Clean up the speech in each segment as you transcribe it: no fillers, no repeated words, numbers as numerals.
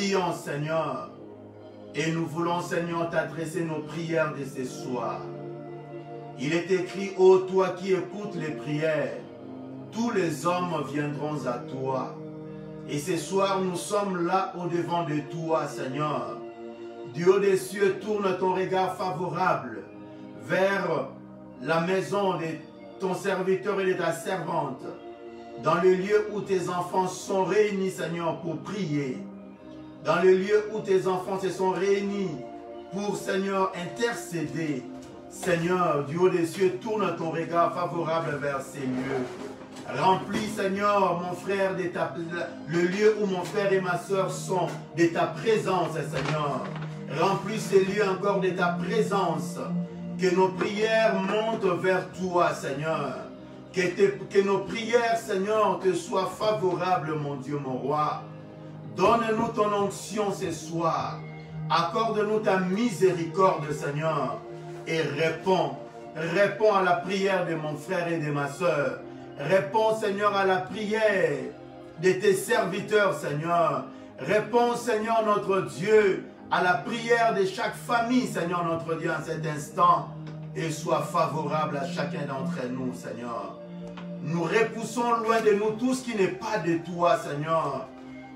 prions, Seigneur, et nous voulons, Seigneur, t'adresser nos prières de ce soir. Il est écrit, ô toi qui écoutes les prières, tous les hommes viendront à toi. Et ce soir, nous sommes là au-devant de toi, Seigneur. Du haut des cieux, tourne ton regard favorable vers la maison de ton serviteur et de ta servante, dans le lieu où tes enfants sont réunis, Seigneur, pour prier, dans le lieu où tes enfants se sont réunis pour, Seigneur, intercéder. Seigneur, du haut des cieux, tourne ton regard favorable vers ces lieux. Remplis, Seigneur, mon frère, le lieu où mon frère et ma soeur sont, de ta présence, Seigneur. Remplis ces lieux encore de ta présence. Que nos prières montent vers toi, Seigneur. Que nos prières, Seigneur, te soient favorables, mon Dieu, mon roi. Donne-nous ton onction ce soir. Accorde-nous ta miséricorde, Seigneur. Et réponds à la prière de mon frère et de ma soeur. Réponds, Seigneur, à la prière de tes serviteurs, Seigneur. Réponds, Seigneur, notre Dieu, à la prière de chaque famille, Seigneur, notre Dieu, en cet instant. Et sois favorable à chacun d'entre nous, Seigneur. Nous repoussons loin de nous tout ce qui n'est pas de toi, Seigneur.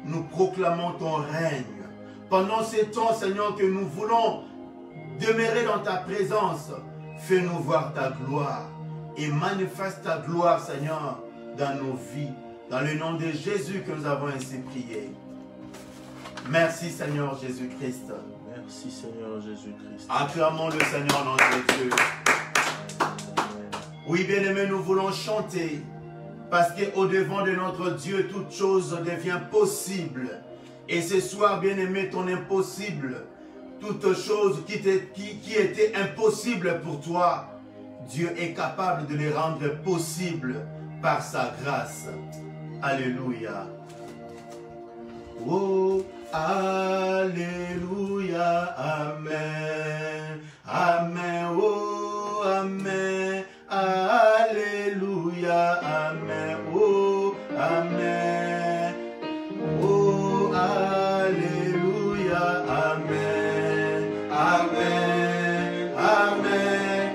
Nous proclamons ton règne. Pendant ces temps, Seigneur, que nous voulons demeurer dans ta présence, fais-nous voir ta gloire et manifeste ta gloire, Seigneur, dans nos vies. Dans le nom de Jésus que nous avons ainsi prié. Merci, Seigneur Jésus-Christ. Merci, Seigneur Jésus-Christ. Acclamons le Seigneur notre Dieu. Oui, bien-aimés, nous voulons chanter parce qu'au-devant de notre Dieu, toute chose devient possible. Et ce soir, bien-aimé, ton impossible, toute chose qui était impossible pour toi, Dieu est capable de les rendre possibles par sa grâce. Alléluia. Oh, alléluia, amen, amen, oh, amen, alléluia, amen, oh, amen, oh, alléluia, amen, amen, amen,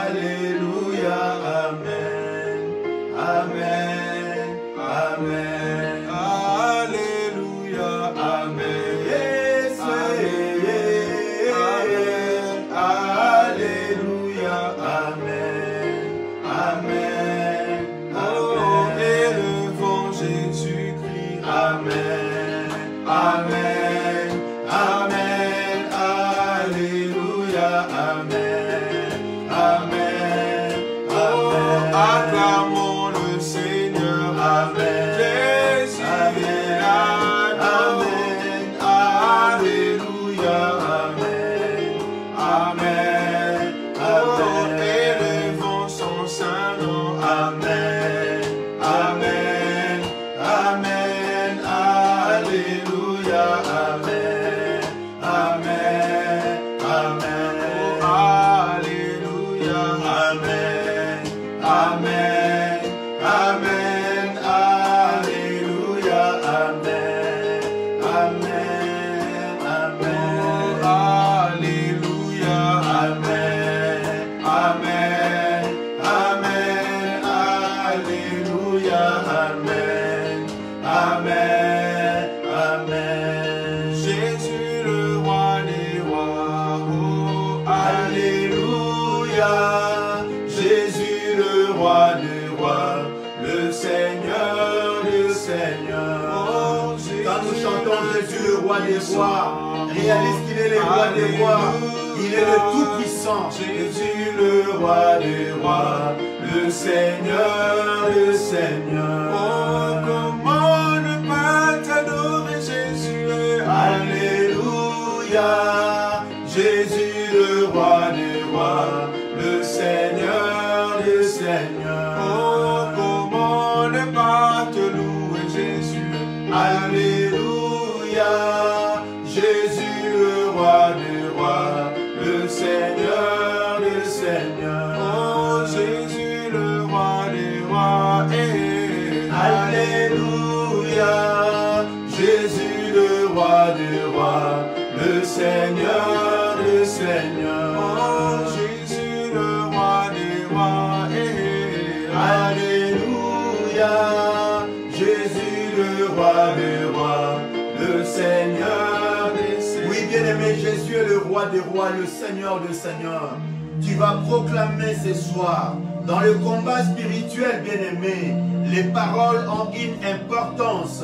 alléluia, amen, amen, amen. Acclamons le Seigneur. Amen. Jésus est là. Amen. Alléluia. Amen. Amen. Oh, élevons son saint nom. Amen. Amen. Amen. Alléluia. Amen. Amen. Amen. Oh, alléluia. Amen. Amen, amen, alléluia, amen, amen, amen, alléluia, amen, amen, amen, alléluia, amen, amen, amen. Jésus le roi des rois, oh, alléluia. Jésus le roi des rois, le Seigneur, le Seigneur. Oh, quand nous chantons Jésus le roi des rois, réalise qu'il est le roi des rois, il est le Tout-Puissant. Jésus le roi des rois, le Seigneur, le Seigneur. Oh, comment ne pas t'adorer, Jésus? Alléluia. Jésus le roi des rois, le Seigneur, le Seigneur. Oh, comment ne pas te louer, Jésus? Alléluia. Jésus le roi des rois, le Seigneur, le Seigneur. Oh, Jésus le roi des rois. Alléluia. Jésus le roi Seigneur des Seigneurs. Oh Jésus, le roi des rois. Alléluia. Jésus, le roi des rois, le Seigneur des Seigneurs. Oui, bien-aimé, Jésus est le roi des rois, le Seigneur des Seigneurs. Tu vas proclamer ce soir, dans le combat spirituel, bien-aimé, les paroles ont une importance.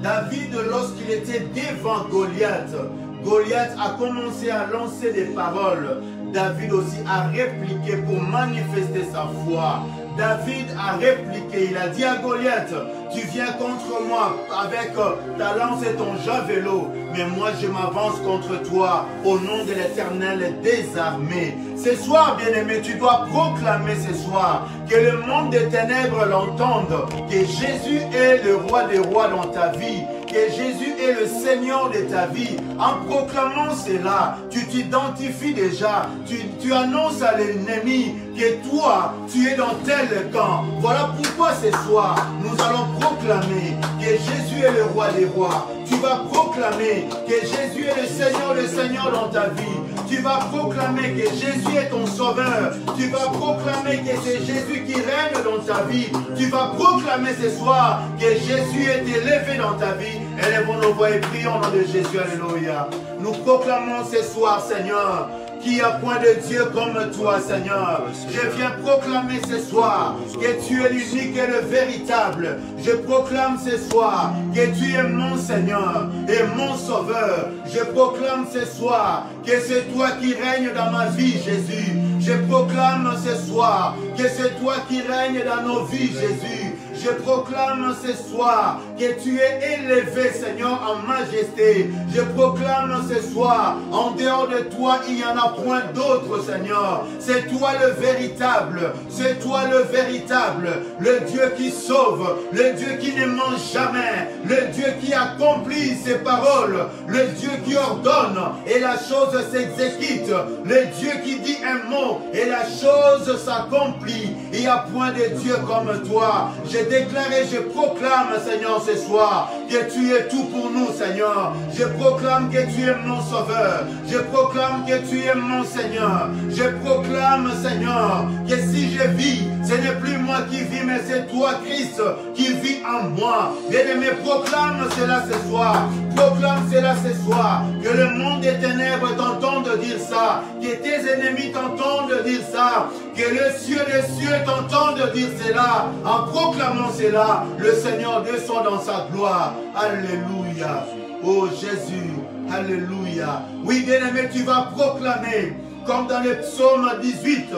David, lorsqu'il était devant Goliath, Goliath a commencé à lancer des paroles. David aussi a répliqué pour manifester sa foi. David a répliqué, il a dit à Goliath, tu viens contre moi avec ta lance et ton javelot, mais moi je m'avance contre toi au nom de l'Éternel des armées. Ce soir, bien-aimé, tu dois proclamer ce soir que le monde des ténèbres l'entende, que Jésus est le roi des rois dans ta vie, que Jésus est le Seigneur de ta vie. En proclamant cela, tu t'identifies déjà, tu annonces à l'ennemi que toi, tu es dans tel camp. Voilà pourquoi ce soir, nous allons proclamer que Jésus est le roi des rois. Tu vas proclamer que Jésus est le Seigneur dans ta vie. Tu vas proclamer que Jésus est ton sauveur. Tu vas proclamer que c'est Jésus qui règne dans ta vie. Tu vas proclamer ce soir que Jésus est élevé dans ta vie. Élevons nos voix et prions au nom de Jésus. Alléluia. Nous proclamons ce soir, Seigneur, qu'il n'y a point de Dieu comme toi, Seigneur. Je viens proclamer ce soir que tu es l'unique et le véritable. Je proclame ce soir que tu es mon Seigneur et mon Sauveur. Je proclame ce soir que c'est toi qui règnes dans ma vie, Jésus. Je proclame ce soir que c'est toi qui règnes dans nos vies, Jésus. Je proclame ce soir que tu es élevé, Seigneur, en majesté. Je proclame ce soir, en dehors de toi, il n'y en a point d'autre, Seigneur. C'est toi le véritable. C'est toi le véritable. Le Dieu qui sauve. Le Dieu qui ne ment jamais. Le Dieu qui accomplit ses paroles. Le Dieu qui ordonne et la chose s'exécute. Le Dieu qui dit un mot et la chose s'accomplit. Il n'y a point de Dieu comme toi. Je déclare et je proclame, Seigneur, ce soir, que tu es tout pour nous, Seigneur. Je proclame que tu es mon Sauveur. Je proclame que tu es mon Seigneur. Je proclame, Seigneur, que si je vis, ce n'est plus moi qui vis, mais c'est toi, Christ, qui vis en moi. Bien-aimé, proclame cela ce soir. Proclame cela ce soir. Que le monde des ténèbres t'entende dire ça. Que tes ennemis t'entendent dire ça. Que le ciel des cieux t'entendent dire cela. En proclamant cela, le Seigneur descend dans sa gloire. Alléluia. Oh Jésus. Alléluia. Oui, bien-aimé, tu vas proclamer. Comme dans le psaume 18,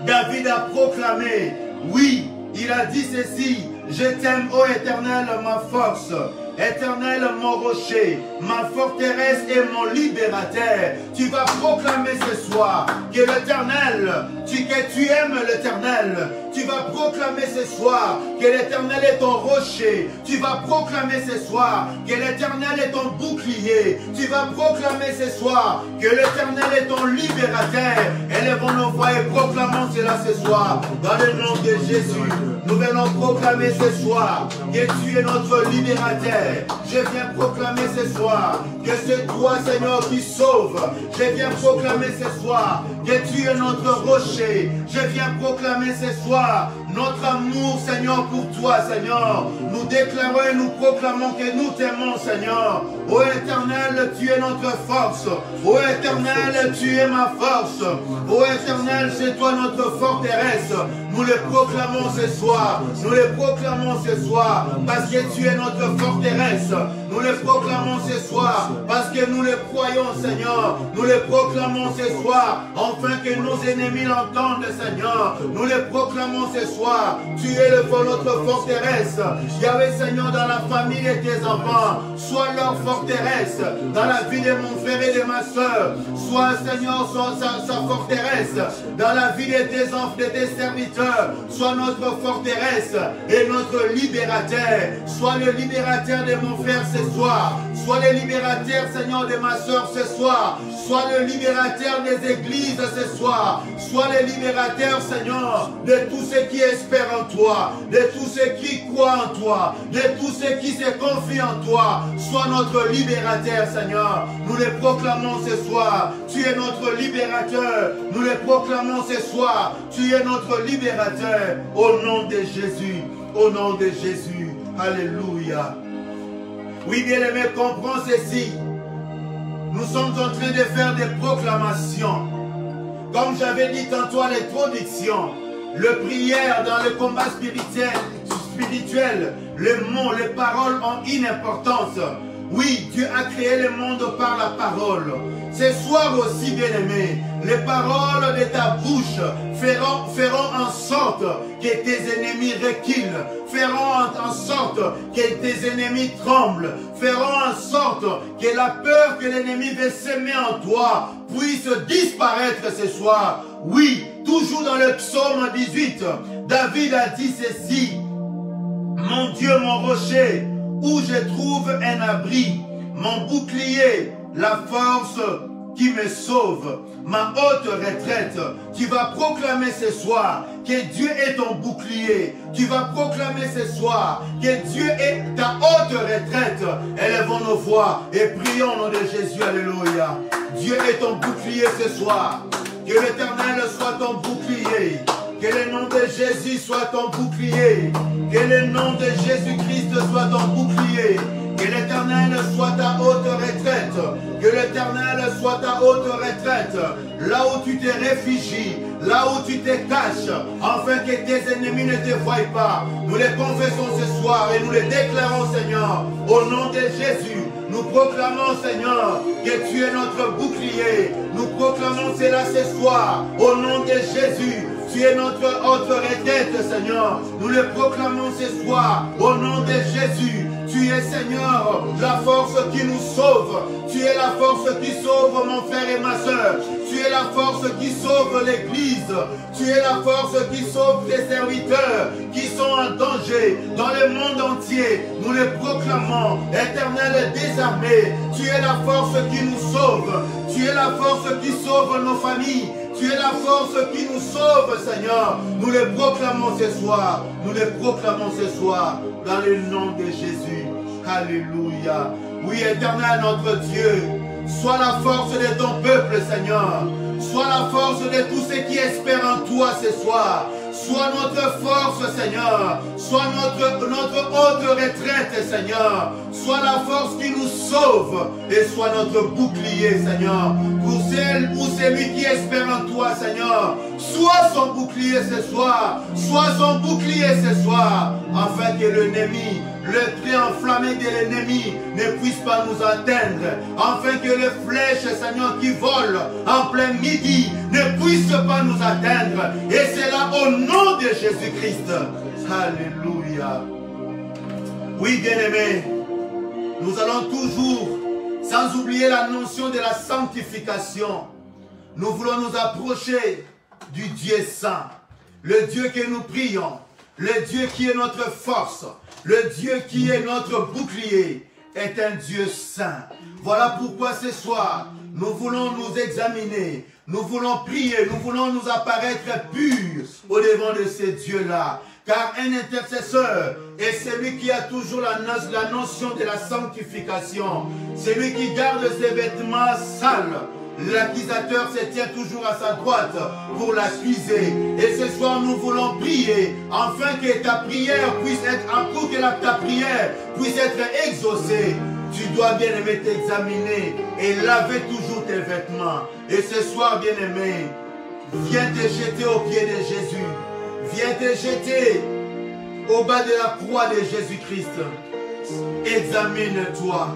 David a proclamé. Oui, il a dit ceci. Je t'aime, ô Éternel, ma force. Éternel, mon rocher, ma forteresse et mon libérateur. Tu vas proclamer ce soir que l'Éternel, que tu aimes l'Éternel. Tu vas proclamer ce soir que l'Éternel est ton rocher. Tu vas proclamer ce soir que l'Éternel est ton bouclier. Tu vas proclamer ce soir que l'Éternel est ton libérateur. Élevons nos voix et proclamons cela ce soir. Dans le nom de Jésus, nous venons proclamer ce soir que tu es notre libérateur. Je viens proclamer ce soir que c'est toi, Seigneur, qui sauve. Je viens proclamer ce soir que tu es notre rocher. Je viens proclamer ce soir notre amour, Seigneur, pour toi, Seigneur. Nous déclarons et nous proclamons que nous t'aimons, Seigneur. Ô Éternel, tu es notre force. Ô Éternel, tu es ma force. Ô Éternel, c'est toi notre forteresse. Nous le proclamons ce soir. Nous le proclamons ce soir parce que tu es notre forteresse. Nous le proclamons ce soir parce que nous le croyons, Seigneur. Nous le proclamons ce soir afin que nos ennemis l'entendent, Seigneur. Nous le proclamons ce soir. Tu es notre forteresse. Yahweh, Seigneur, dans la famille de tes enfants, sois leur forteresse. Dans la vie de mon frère et de ma soeur, sois, Seigneur, sa forteresse. Dans la vie de tes enfants, de tes serviteurs, sois notre forteresse et notre libérateur. Sois le libérateur de mon frère ce soir. Sois le libérateur, Seigneur, de ma soeur ce soir. Sois le libérateur des églises ce soir. Sois le libérateur, Seigneur, de tout ce qui est espèrent en toi, de tous ceux qui croient en toi, de tous ceux qui se confient en toi. Sois notre libérateur, Seigneur. Nous les proclamons ce soir. Tu es notre libérateur. Nous les proclamons ce soir. Tu es notre libérateur. Au nom de Jésus. Au nom de Jésus. Alléluia. Oui, bien-aimé, comprends ceci. Nous sommes en train de faire des proclamations. Comme j'avais dit tantôt à l'introduction, le prière dans le combat spirituel, les mots, les paroles ont une importance. Oui, Dieu a créé le monde par la parole. Ce soir aussi, bien-aimé, les paroles de ta bouche feront en sorte que tes ennemis reculent, feront en sorte que tes ennemis tremblent, feront en sorte que la peur que l'ennemi veut semer en toi puisse disparaître ce soir. Oui, toujours dans le psaume 18, David a dit ceci: mon Dieu, mon rocher, où je trouve un abri, mon bouclier, la force qui me sauve, ma haute retraite. Tu vas proclamer ce soir que Dieu est ton bouclier. Tu vas proclamer ce soir que Dieu est ta haute retraite. Élevons nos voix et prions au nom de Jésus. Alléluia. Dieu est ton bouclier ce soir. Que l'Éternel soit ton bouclier. Que le nom de Jésus soit ton bouclier. Que le nom de Jésus-Christ soit ton bouclier. Que l'Éternel soit ta haute retraite. Que l'Éternel soit ta haute retraite. Là où tu te réfugies, là où tu te caches, afin que tes ennemis ne te voient pas. Nous les confessons ce soir et nous les déclarons, Seigneur, au nom de Jésus. Nous proclamons, Seigneur, que tu es notre bouclier. Nous proclamons cela ce soir, au nom de Jésus. Tu es notre haute retraite, Seigneur. Nous le proclamons ce soir, au nom de Jésus. Tu es, Seigneur, la force qui nous sauve. Tu es la force qui sauve mon frère et ma soeur. Tu es la force qui sauve l'Église. Tu es la force qui sauve tes serviteurs qui sont en danger dans le monde entier. Nous les proclamons. Éternel désarmé, tu es la force qui nous sauve. Tu es la force qui sauve nos familles. Tu es la force qui nous sauve, Seigneur. Nous les proclamons ce soir. Nous les proclamons ce soir dans le nom de Jésus. Alléluia. Oui, Éternel, notre Dieu, sois la force de ton peuple, Seigneur. Sois la force de tous ceux qui espèrent en toi ce soir. Sois notre force, Seigneur. Sois notre haute retraite, Seigneur. Sois la force qui nous sauve. Et sois notre bouclier, Seigneur. Pour celle ou celui qui espère en toi, Seigneur. Sois son bouclier ce soir. Sois son bouclier ce soir. Afin que l'ennemi, le trait enflammé de l'ennemi ne puisse pas nous atteindre. Afin que les flèches, Seigneur, qui volent en plein midi ne puissent pas nous atteindre. Et c'est là au nom de Jésus-Christ. Alléluia. Oui, bien-aimés, nous allons toujours, sans oublier la notion de la sanctification, nous voulons nous approcher du Dieu saint, le Dieu que nous prions, le Dieu qui est notre force, le Dieu qui est notre bouclier, est un Dieu saint. Voilà pourquoi ce soir, nous voulons nous examiner, nous voulons prier, nous voulons nous apparaître purs au devant de ces dieux-là. Car un intercesseur est celui qui a toujours la notion de la sanctification. Celui qui garde ses vêtements sales. L'accusateur se tient toujours à sa droite pour l'accuser. Et ce soir, nous voulons prier afin que ta prière puisse être, pour que ta prière puisse être exaucée. Tu dois, bien-aimé, t'examiner et laver toujours tes vêtements. Et ce soir, bien-aimé, viens te jeter aux pieds de Jésus. Viens te jeter au bas de la croix de Jésus-Christ. Examine-toi.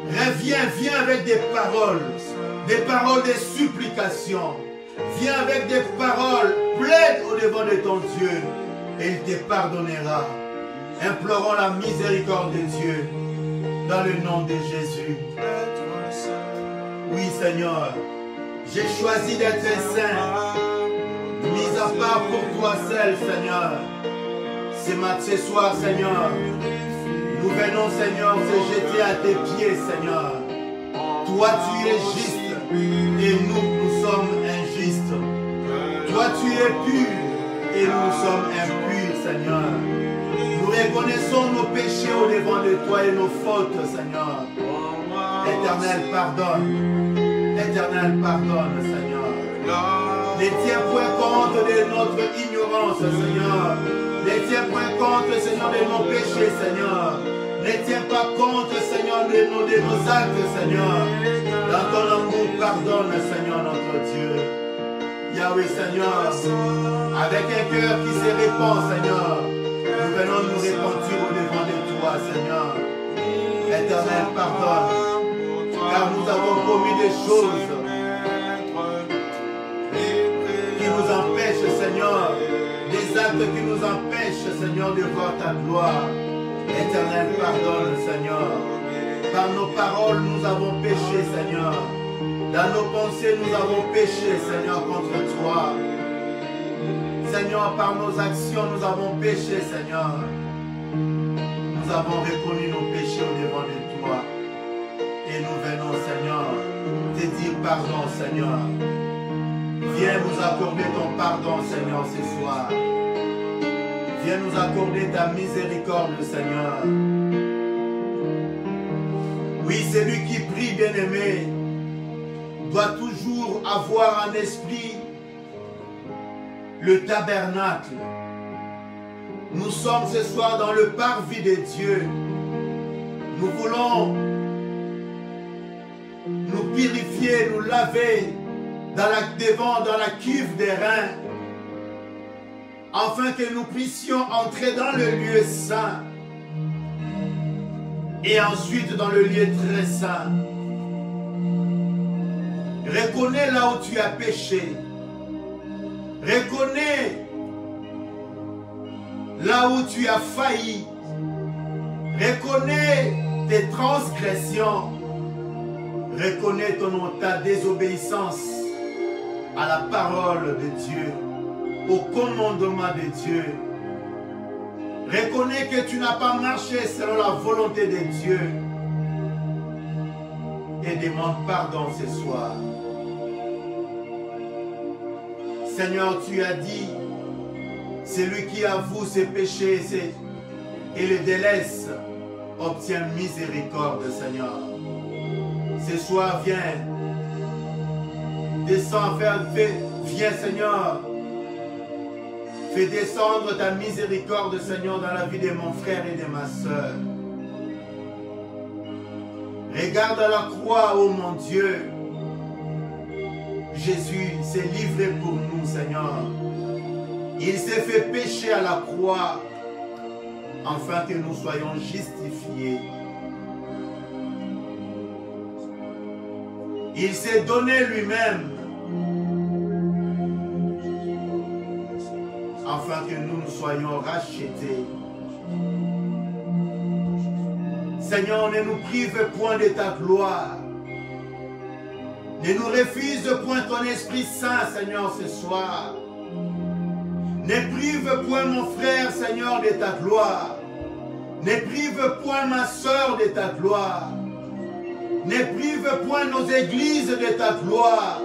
Reviens, viens avec des paroles de supplication. Viens avec des paroles, plaide au devant de ton Dieu et il te pardonnera. Implorons la miséricorde de Dieu dans le nom de Jésus. Oui, Seigneur, j'ai choisi d'être saint, mis à part pour toi seul, Seigneur. Ce soir, Seigneur, nous venons, Seigneur, se jeter à tes pieds, Seigneur. Toi, tu es juste et nous sommes injustes. Toi, tu es pur et nous sommes impurs, Seigneur. Nous reconnaissons nos péchés au devant de toi et nos fautes, Seigneur. Éternel, pardonne. Éternel, pardonne, Seigneur. Ne tiens point compte de notre ignorance, Seigneur. Ne tiens point compte, Seigneur, de nos péchés, Seigneur. Ne tiens pas compte, Seigneur, de nos actes, Seigneur. Dans ton amour, pardonne, Seigneur, notre Dieu. Yahweh, Seigneur, avec un cœur qui se répand, Seigneur, nous venons nous repentir au devant de toi, Seigneur. Éternel, pardonne, car nous avons commis des choses qui nous empêchent, Seigneur, des actes qui nous empêchent, Seigneur, de voir ta gloire. Éternel, pardonne, Seigneur. Par nos paroles, nous avons péché, Seigneur. Dans nos pensées, nous avons péché, Seigneur, contre toi. Seigneur, par nos actions, nous avons péché, Seigneur. Nous avons reconnu nos péchés au devant de toi. Et nous venons, Seigneur, te dire pardon, Seigneur. Viens nous accorder ton pardon, Seigneur, ce soir. Viens nous accorder ta miséricorde, Seigneur. Oui, celui qui prie, bien-aimé, doit toujours avoir en esprit le tabernacle. Nous sommes ce soir dans le parvis de Dieu. Nous voulons nous purifier, nous laver dans la cuve des reins, afin que nous puissions entrer dans le lieu saint et ensuite dans le lieu très saint. Reconnais là où tu as péché. Reconnais là où tu as failli. Reconnais tes transgressions. Reconnais ta désobéissance à la parole de Dieu, au commandement de Dieu. Reconnais que tu n'as pas marché selon la volonté de Dieu. Et demande pardon ce soir. Seigneur, tu as dit, celui qui avoue ses péchés et les délaisse obtient miséricorde, Seigneur. Ce soir, viens. Descends, viens, Seigneur. Fais descendre ta miséricorde, Seigneur, dans la vie de mon frère et de ma soeur. Regarde à la croix, ô mon Dieu. Jésus s'est livré pour nous, Seigneur. Il s'est fait pécher à la croix, afin que nous soyons justifiés. Il s'est donné lui-même, afin que nous soyons rachetés. Seigneur, ne nous prive point de ta gloire. Ne nous refuse point ton Esprit Saint, Seigneur, ce soir. Ne prive point mon frère, Seigneur, de ta gloire. Ne prive point ma soeur de ta gloire. Ne prive point nos églises de ta gloire.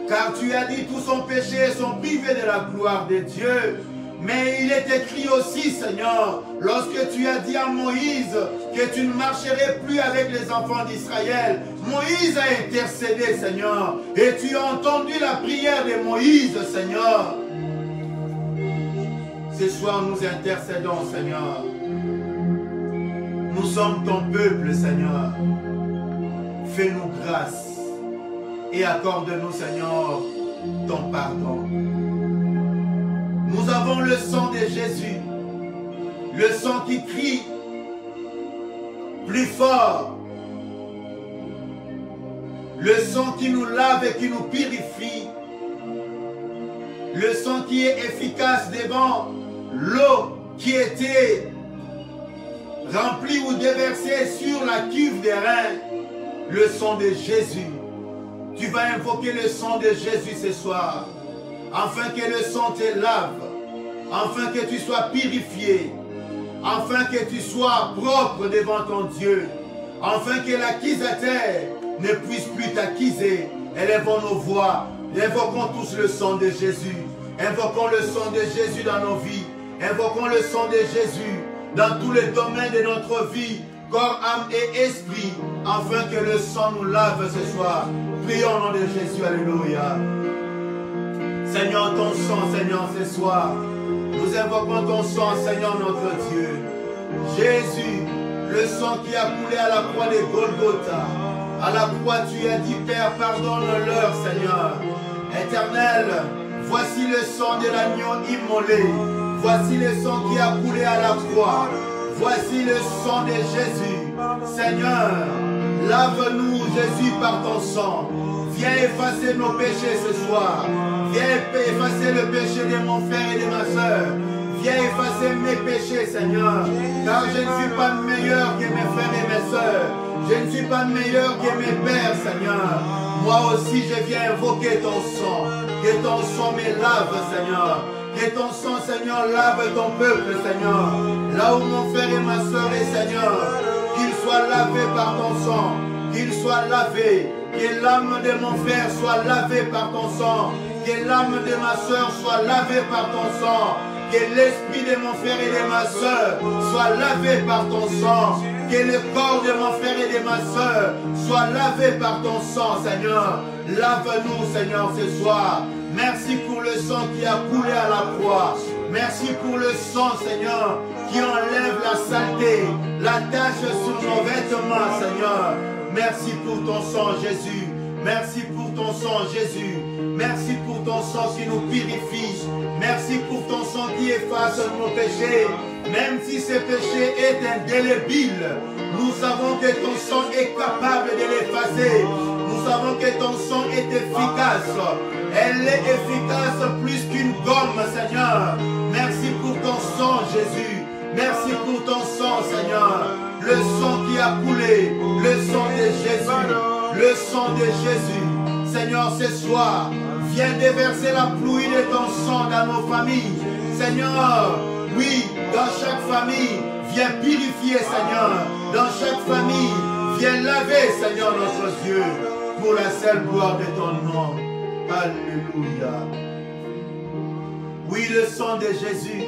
Car tu as dit tous sont péchés et sont privés de la gloire de Dieu. Mais il est écrit aussi, Seigneur, lorsque tu as dit à Moïse que tu ne marcherais plus avec les enfants d'Israël, Moïse a intercédé, Seigneur, et tu as entendu la prière de Moïse, Seigneur. Ce soir, nous intercédons, Seigneur. Nous sommes ton peuple, Seigneur. Fais-nous grâce et accorde-nous, Seigneur, ton pardon. Nous avons le sang de Jésus, le sang qui crie plus fort, le sang qui nous lave et qui nous purifie, le sang qui est efficace devant l'eau qui était remplie ou déversée sur la cuve des reins, le sang de Jésus. Tu vas invoquer le sang de Jésus ce soir, afin que le sang te lave, afin que tu sois purifié, afin que tu sois propre devant ton Dieu, afin que l'accusateur ne puisse plus t'accuser. Élevons nos voix, invoquons tous le sang de Jésus, Invoquons le sang de Jésus dans nos vies. Invoquons le sang de Jésus dans tous les domaines de notre vie, corps, âme et esprit, afin que le sang nous lave ce soir. Prions au nom de Jésus, alléluia. Seigneur, ton sang, Seigneur, ce soir, nous invoquons ton sang, Seigneur notre Dieu. Jésus, le sang qui a coulé à la croix de Golgotha. À la croix, tu as dit, Père, pardonne-leur, Seigneur. Éternel, voici le sang de l'agneau immolé. Voici le sang qui a coulé à la croix. Voici le sang de Jésus. Seigneur, lave-nous, Jésus, par ton sang. Viens effacer nos péchés ce soir. Viens effacer le péché de mon frère et de ma soeur. Viens effacer mes péchés, Seigneur. Car je ne suis pas meilleur que mes frères et mes soeurs. Je ne suis pas meilleur que mes pères, Seigneur. Moi aussi, je viens invoquer ton sang. Que ton sang me lave, Seigneur. Que ton sang, Seigneur, lave ton peuple, Seigneur. Là où mon frère et ma soeur est, Seigneur, qu'il soit lavé par ton sang. Qu'il soit lavé. Que l'âme de mon frère soit lavée par ton sang. Que l'âme de ma soeur soit lavée par ton sang. Que l'esprit de mon frère et de ma soeur soit lavé par ton sang. Que le corps de mon frère et de ma soeur soit lavé par ton sang, Seigneur. Lave-nous, Seigneur, ce soir. Merci pour le sang qui a coulé à la croix. Merci pour le sang, Seigneur, qui enlève la saleté, la tache sur nos vêtements, Seigneur. Merci pour ton sang, Jésus. Merci pour ton sang, Jésus. Merci pour ton sang qui nous purifie. Merci pour ton sang qui efface nos péchés. Même si ce péché est indélébile, nous savons que ton sang est capable de l'effacer. Nous savons que ton sang est efficace. Elle est efficace plus qu'une gomme, Seigneur. Merci pour ton sang, Jésus. Merci pour ton sang, Seigneur. Le sang qui a coulé, le sang de Jésus. Le sang de Jésus. Seigneur, ce soir, viens déverser la pluie de ton sang dans nos familles. Seigneur, oui, dans chaque famille, viens purifier, Seigneur. Dans chaque famille, viens laver, Seigneur, notre Dieu, pour la seule gloire de ton nom. Alléluia. Oui, le sang de Jésus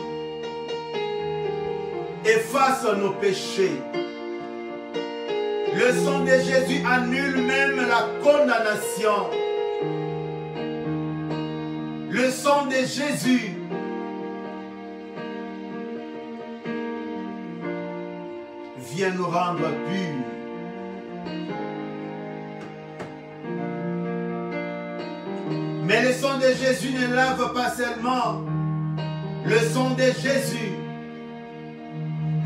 efface nos péchés. Le sang de Jésus annule même la condamnation. Le sang de Jésus vient nous rendre purs. Mais le sang de Jésus ne lave pas seulement. Le sang de Jésus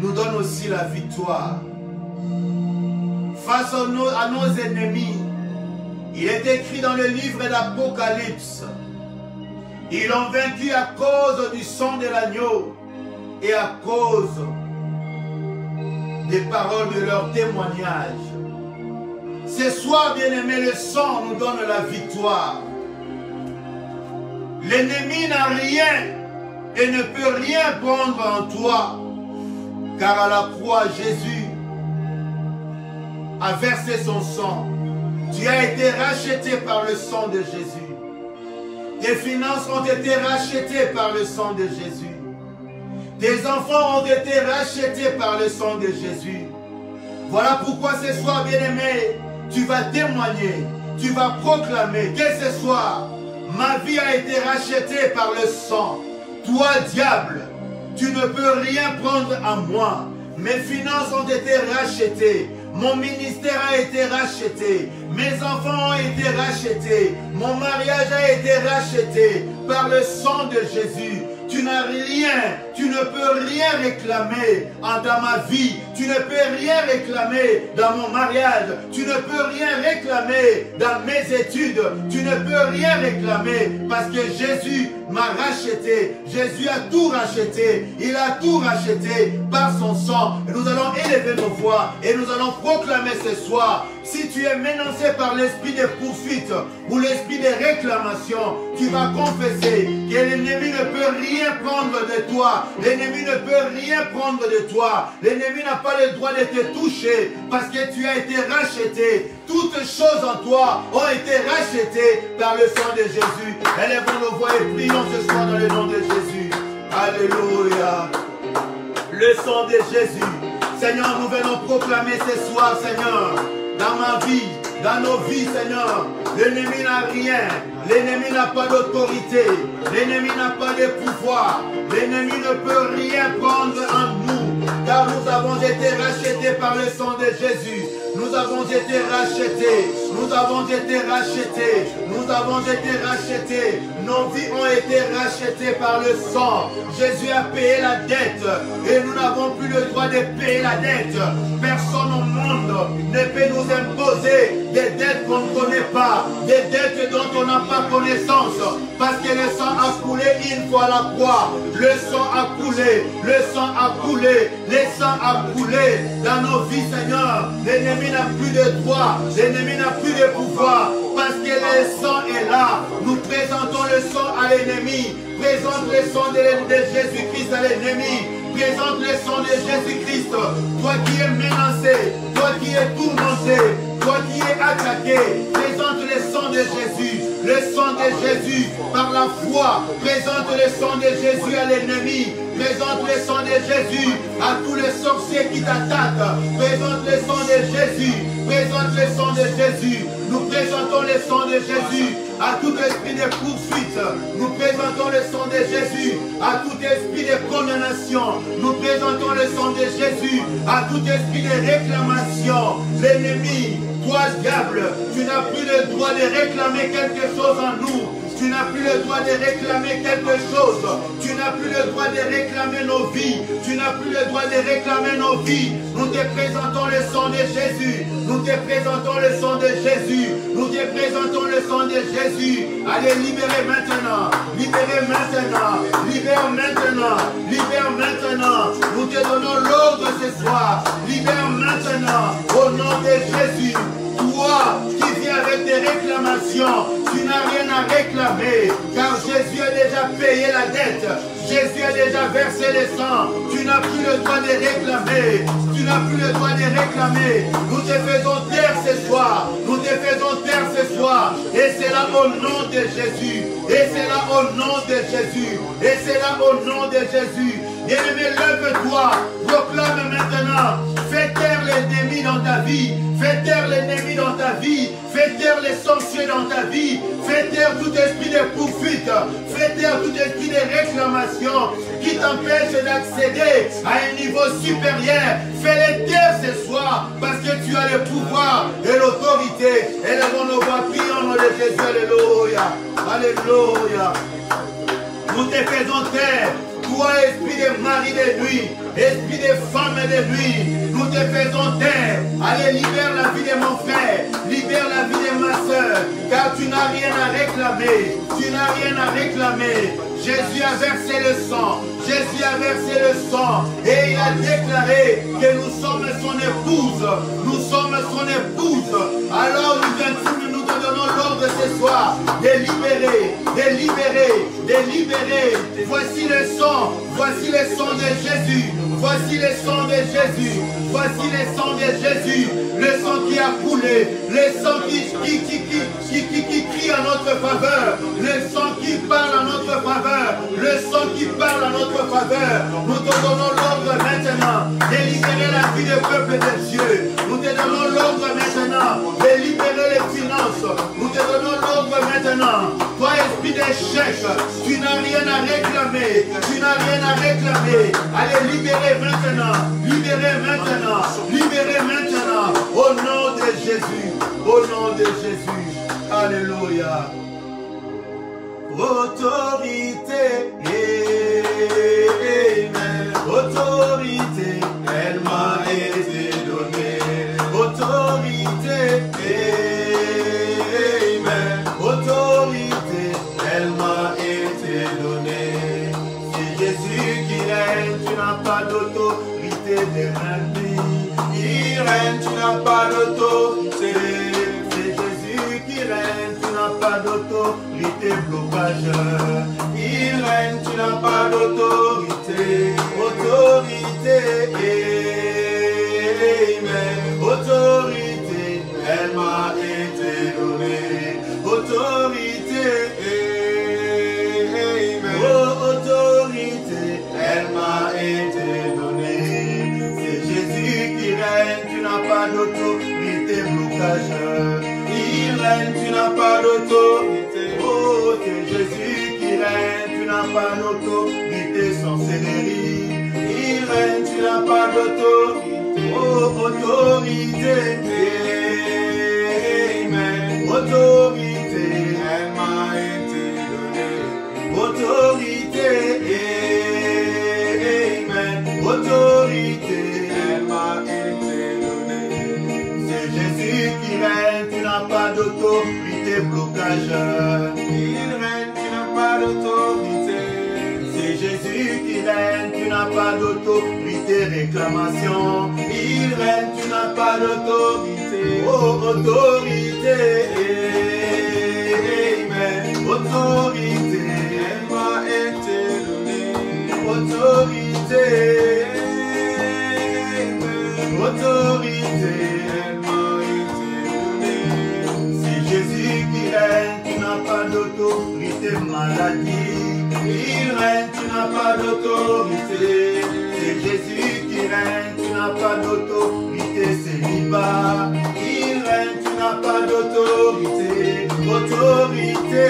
nous donne aussi la victoire. Face à nos ennemis, il est écrit dans le livre d'Apocalypse, ils l'ont vaincu à cause du sang de l'agneau et à cause des paroles de leur témoignage. Ce soir, bien-aimé, le sang nous donne la victoire. L'ennemi n'a rien et ne peut rien prendre en toi, car à la croix, Jésus a versé son sang. Tu as été racheté par le sang de Jésus. Tes finances ont été rachetées par le sang de Jésus. Tes enfants ont été rachetés par le sang de Jésus. Voilà pourquoi ce soir, bien-aimé, tu vas témoigner, tu vas proclamer que ce soir, ma vie a été rachetée par le sang. Toi, diable, tu ne peux rien prendre à moi. Mes finances ont été rachetées. Mon ministère a été racheté. Mes enfants ont été rachetés. Mon mariage a été racheté par le sang de Jésus. Tu n'as rien, tu ne peux rien réclamer dans ma vie. Tu ne peux rien réclamer dans mon mariage. Tu ne peux rien réclamer dans mes études. Tu ne peux rien réclamer parce que Jésus m'a racheté. Jésus a tout racheté. Il a tout racheté par son sang. Et nous allons élever nos voix et nous allons proclamer ce soir. Si tu es menacé par l'esprit de poursuite ou l'esprit de réclamation, tu vas confesser que l'ennemi ne peut rien prendre de toi L'ennemi ne peut rien prendre de toi. L'ennemi n'a pas le droit de te toucher parce que tu as été racheté. Toutes choses en toi ont été rachetées par le sang de Jésus. Élèvons nos voix et prions ce soir dans le nom de Jésus. Alléluia. Le sang de Jésus. Seigneur, nous venons proclamer ce soir, Seigneur, dans ma vie, dans nos vies, Seigneur. L'ennemi n'a rien. L'ennemi n'a pas d'autorité. L'ennemi n'a pas de pouvoir. L'ennemi ne peut rien prendre en nous. Car nous avons été rachetés par le sang de Jésus. Nous avons été rachetés. Nous avons été rachetés. Nous avons été rachetés. Nos vies ont été rachetées par le sang. Jésus a payé la dette. Et nous n'avons plus le droit de payer la dette. Personne au monde ne peut nous imposer des dettes qu'on ne connaît pas. Des dettes dont on n'a pas connaissance. Parce que le sang a coulé une fois à la croix. Le sang a coulé. Le sang a coulé. Le sang a coulé dans nos vies, Seigneur. L'ennemi n'a plus de droit. L'ennemi n'a plus de pouvoir. Parce que le sang est là. Nous présentons le sang à l'ennemi. Présente le sang de Jésus-Christ à l'ennemi. Présente le sang de Jésus-Christ. Toi qui es menacé. Toi qui es tourmenté. Toi qui es attaqué. Présente le sang de Jésus. Le sang de Jésus par la foi. Présente le sang de Jésus à l'ennemi. Présente le sang de Jésus à tous les sorciers qui t'attaquent. Présente le sang de Jésus. Présente le sang de Jésus. Nous présentons le sang de Jésus à tout esprit de poursuite. Nous présentons le sang de Jésus à tout esprit de condamnation. Nous présentons le sang de Jésus à tout esprit de réclamation. L'ennemi, toi diable, tu n'as plus le droit de réclamer quelque chose en nous. Tu n'as plus le droit de réclamer quelque chose. Tu n'as plus le droit de réclamer nos vies. Tu n'as plus le droit de réclamer nos vies. Nous te présentons le sang de Jésus. Nous te présentons le sang de Jésus. Nous te présentons le sang de Jésus. Allez, libérez maintenant. Libérez maintenant. Libère maintenant. Libère maintenant. Nous te donnons l'ordre ce soir. Libère maintenant. Au nom de Jésus. Toi qui viens avec des réclamations, tu n'as rien à réclamer, car Jésus a déjà payé la dette. Jésus a déjà versé le sang. Tu n'as plus le droit de réclamer. Tu n'as plus le droit de réclamer. Nous te faisons taire ce soir. Nous te faisons taire ce soir. Et c'est là au nom de Jésus. Et c'est là au nom de Jésus. Et c'est là au nom de Jésus. Bien-aimé, lève-toi. Proclame maintenant. Fais taire l'ennemi dans ta vie. Fais taire l'ennemi dans ta vie. Fais taire les sorciers dans ta vie. Fais taire tout esprit de poursuite. Fais taire tout esprit de réclamation qui t'empêche d'accéder à un niveau supérieur. Fais-les taire ce soir parce que tu as le pouvoir et l'autorité. Élevons nos voix, prions au nom de Jésus. Alléluia. Alléluia. Nous te faisons taire. Toi, esprit de mari de nuit, esprit de femme de nuit, nous te faisons taire. Allez, libère la vie de mon frère, libère la vie de ma soeur, car tu n'as rien à réclamer. Tu n'as rien à réclamer. Jésus a versé le sang. Jésus a versé le sang. Et il a déclaré que nous sommes son épouse. Nous sommes son épouse. Alors nous te donnons l'ordre ce soir de libérer, de libérer, de libérer. Voici le sang. Voici le sang de Jésus. Voici le sang de Jésus. Voici le sang de Jésus. Le sang qui a coulé. Le sang qui crie en notre faveur. Le sang qui parle en notre faveur. Le sang qui parle en notre faveur. Nous te donnons l'ordre maintenant de libérer la vie du peuple de Dieu. Nous te donnons l'ordre maintenant de libérer les finances. Nous te donnons l'ordre maintenant. Toi, esprit d'échec, tu n'as rien à réclamer. Tu n'as rien à réclamer. Allez, libérez maintenant. Libérez maintenant. Libérez maintenant. Au nom de Jésus. Au nom de Jésus. Alléluia. Autorité, amen. Autorité, elle m'a été donnée. Autorité, amen. Autorité, elle m'a été donnée. C'est Jésus qui règne, tu n'as pas d'autorité de régner. Il règne, tu n'as pas d'autorité. C'est Jésus qui règne, tu n'as pas d'autorité. d'autorité, blocage. Il règne, tu n'as pas d'autorité. Autorité, Amen. autorité, Elle m'a été donnée. autorité, Amen. oh, autorité, Elle m'a été donnée. c'est Jésus qui règne, tu n'as pas d'autorité, blocage. Il règne, tu n'as pas d'autorité. Oh, c'est Jésus qui règne, tu n'as pas d'autorité, sorcellerie. Il règne, tu n'as pas d'autorité. Oh, autorité, Amen. autorité, Elle m'a été donnée. autorité, Amen. autorité. Elle m'a été donnée. C'est Jésus qui règne, tu n'as pas d'autorité, blocage. Il règne, tu n'as pas d'autorité. C'est Jésus qui règne, tu n'as pas d'autorité, réclamation. Il règne, tu n'as pas d'autorité. Oh, autorité, Amen. autorité, Elle m'a été donnée. autorité, Amen. autorité. Elle m'a été donnée. C'est Jésus qui règne, tu n'as pas d'autorité, maladie. Il règne, tu n'as pas d'autorité. C'est Jésus qui règne, tu n'as pas d'autorité, célibat. Il règne, tu n'as pas d'autorité, autorité,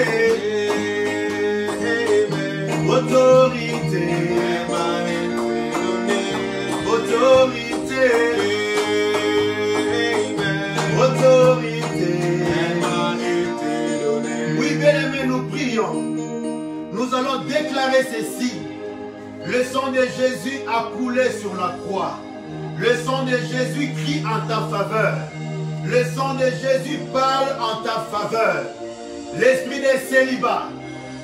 Amen. autorité, Elle m'a été donnée. autorité, Amen. autorité. Elle m'a été donnée. Oui, bien-aimés, nous prions. Nous allons déclarer ceci. Le sang de Jésus a coulé sur la croix. Le sang de Jésus crie en ta faveur. Le sang de Jésus parle en ta faveur. L'esprit de célibat,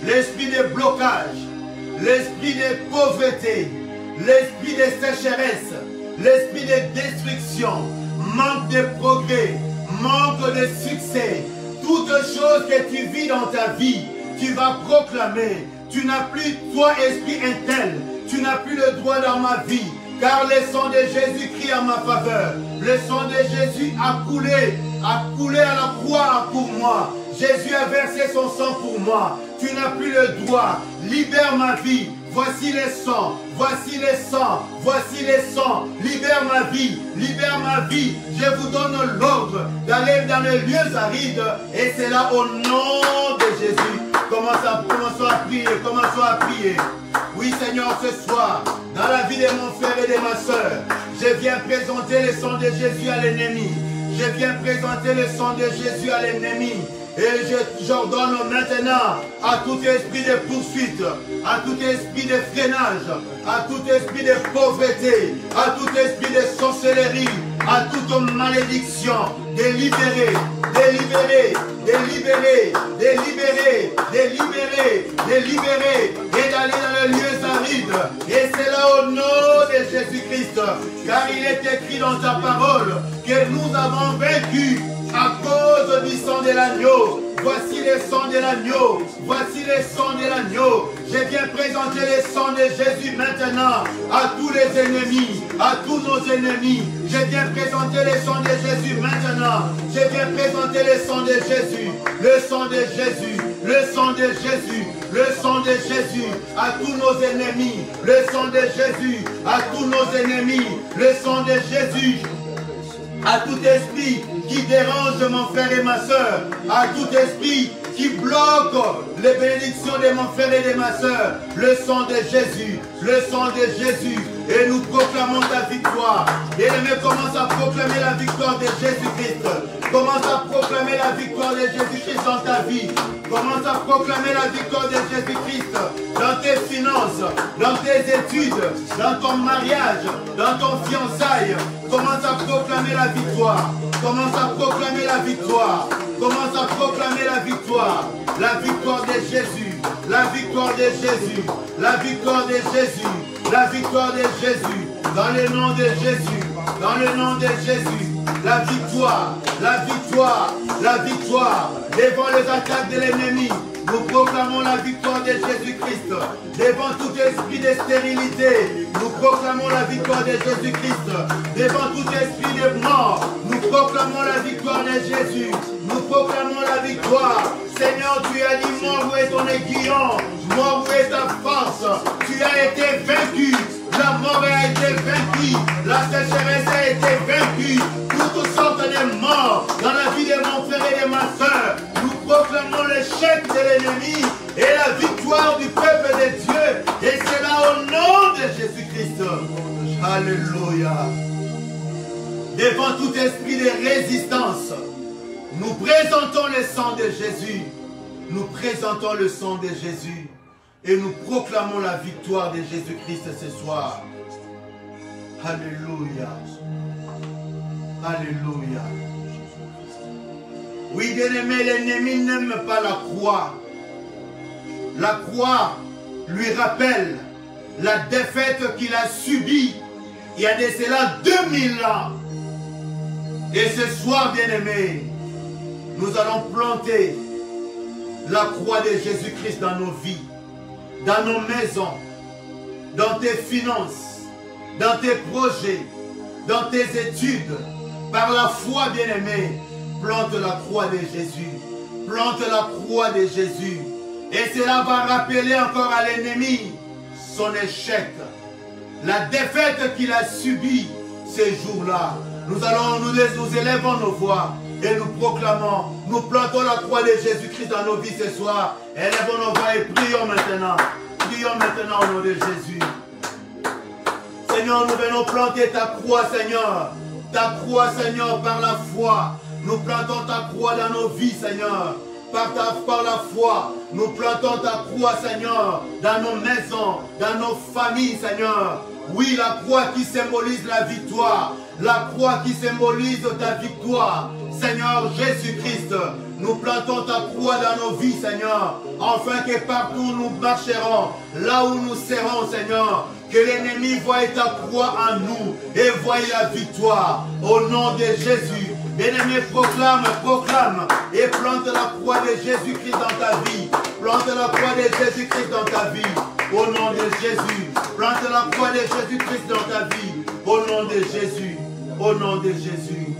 l'esprit de blocage, l'esprit de pauvreté, l'esprit de sécheresse, l'esprit de destruction, manque de progrès, manque de succès, toutes choses que tu vis dans ta vie, tu vas proclamer. Tu n'as plus, toi esprit intel, tu n'as plus le droit dans ma vie, car le sang de Jésus crie en ma faveur. Le sang de Jésus a coulé à la croix pour moi. Jésus a versé son sang pour moi. Tu n'as plus le droit. Libère ma vie. Voici les sangs, voici les sangs, voici les sangs. Libère ma vie, libère ma vie. Je vous donne l'ordre d'aller dans les lieux arides. Et c'est là au nom de Jésus. Commençons à prier, commençons à prier. Oui Seigneur, ce soir, dans la vie de mon frère et de ma soeur, je viens présenter le sang de Jésus à l'ennemi. Je viens présenter le sang de Jésus à l'ennemi. Et j'ordonne maintenant à tout esprit de poursuite, à tout esprit de freinage, à tout esprit de pauvreté, à tout esprit de sorcellerie, à toute malédiction, de libérer, de libérer, de libérer, de libérer, de libérer, de libérer, et d'aller dans les lieux arides. Et c'est là au nom de Jésus-Christ, car il est écrit dans ta parole que nous avons vaincu à cause du sang de l'agneau. Voici le sang de l'agneau. Voici le sang de l'agneau. Je viens présenter le sang de Jésus maintenant à tous les ennemis, à tous nos ennemis. Je viens présenter le sang de Jésus maintenant. Je viens présenter le sang de Jésus. Le sang de Jésus. Le sang de Jésus. Le sang de Jésus à tous nos ennemis. Le sang de Jésus à tous nos ennemis. Le sang de Jésus à tout esprit qui dérange mon frère et ma soeur, à tout esprit qui bloque les bénédictions de mon frère et de ma soeur, le sang de Jésus, le sang de Jésus, et nous proclamons ta victoire. Bien-aimé, commence à proclamer la victoire de Jésus-Christ. Commence à proclamer la victoire de Jésus-Christ dans ta vie. Commence à proclamer la victoire de Jésus-Christ dans tes finances, dans tes études, dans ton mariage, dans ton fiançailles. Commence à proclamer la victoire. Commence à proclamer la victoire. Commence à proclamer la victoire. La victoire de Jésus. La victoire de Jésus. La victoire de Jésus. La victoire de Jésus. Dans le nom de Jésus. Dans le nom de Jésus. La victoire. La victoire. La victoire. Devant les attaques de l'ennemi. Nous esprit de stérilité, nous proclamons la victoire de Jésus-Christ. Devant tout esprit de mort, nous proclamons la victoire de Jésus. Nous proclamons la victoire. Seigneur, tu as dit, mort, où est ton aiguillon? Mort, où est ta force? Tu as été vaincu. La mort a été vaincue. La sécheresse a été vaincue. Toutes sortes de morts dans la vie de mon frère et de ma soeur. Nous proclamons l'échec de l'ennemi et la victoire du peuple de Dieu. Et c'est là au nom de Jésus-Christ. Alléluia. Devant tout esprit de résistance, nous présentons le sang de Jésus. Nous présentons le sang de Jésus. Et nous proclamons la victoire de Jésus-Christ ce soir. Alléluia. Alléluia. Oui, bien-aimé, l'ennemi n'aime pas la croix. La croix lui rappelle la défaite qu'il a subie il y a de cela 2000 ans. Et ce soir, bien-aimé, nous allons planter la croix de Jésus-Christ dans nos vies, dans nos maisons, dans tes finances, dans tes projets, dans tes études. Par la foi, bien-aimé, plante la croix de Jésus. Plante la croix de Jésus. Et cela va rappeler encore à l'ennemi son échec. La défaite qu'il a subie ces jours-là. Nous élevons nos voix et nous proclamons, nous plantons la croix de Jésus-Christ dans nos vies ce soir. Élevons nos voix et prions maintenant. Prions maintenant au nom de Jésus. Seigneur, nous venons planter ta croix, Seigneur. Ta croix, Seigneur, par la foi. Nous plantons ta croix dans nos vies, Seigneur. Par la foi, nous plantons ta croix, Seigneur, dans nos maisons, dans nos familles, Seigneur. Oui, la croix qui symbolise la victoire. La croix qui symbolise ta victoire. Seigneur Jésus-Christ, nous plantons ta croix dans nos vies, Seigneur, afin que partout où nous marcherons, là où nous serons, Seigneur, que l'ennemi voie ta croix en nous et voie la victoire. Au nom de Jésus, bien-aimé, proclame et plante la croix de Jésus-Christ dans ta vie. Plante la croix de Jésus-Christ dans ta vie. Au nom de Jésus, plante la croix de Jésus-Christ dans ta vie. Au nom de Jésus, au nom de Jésus.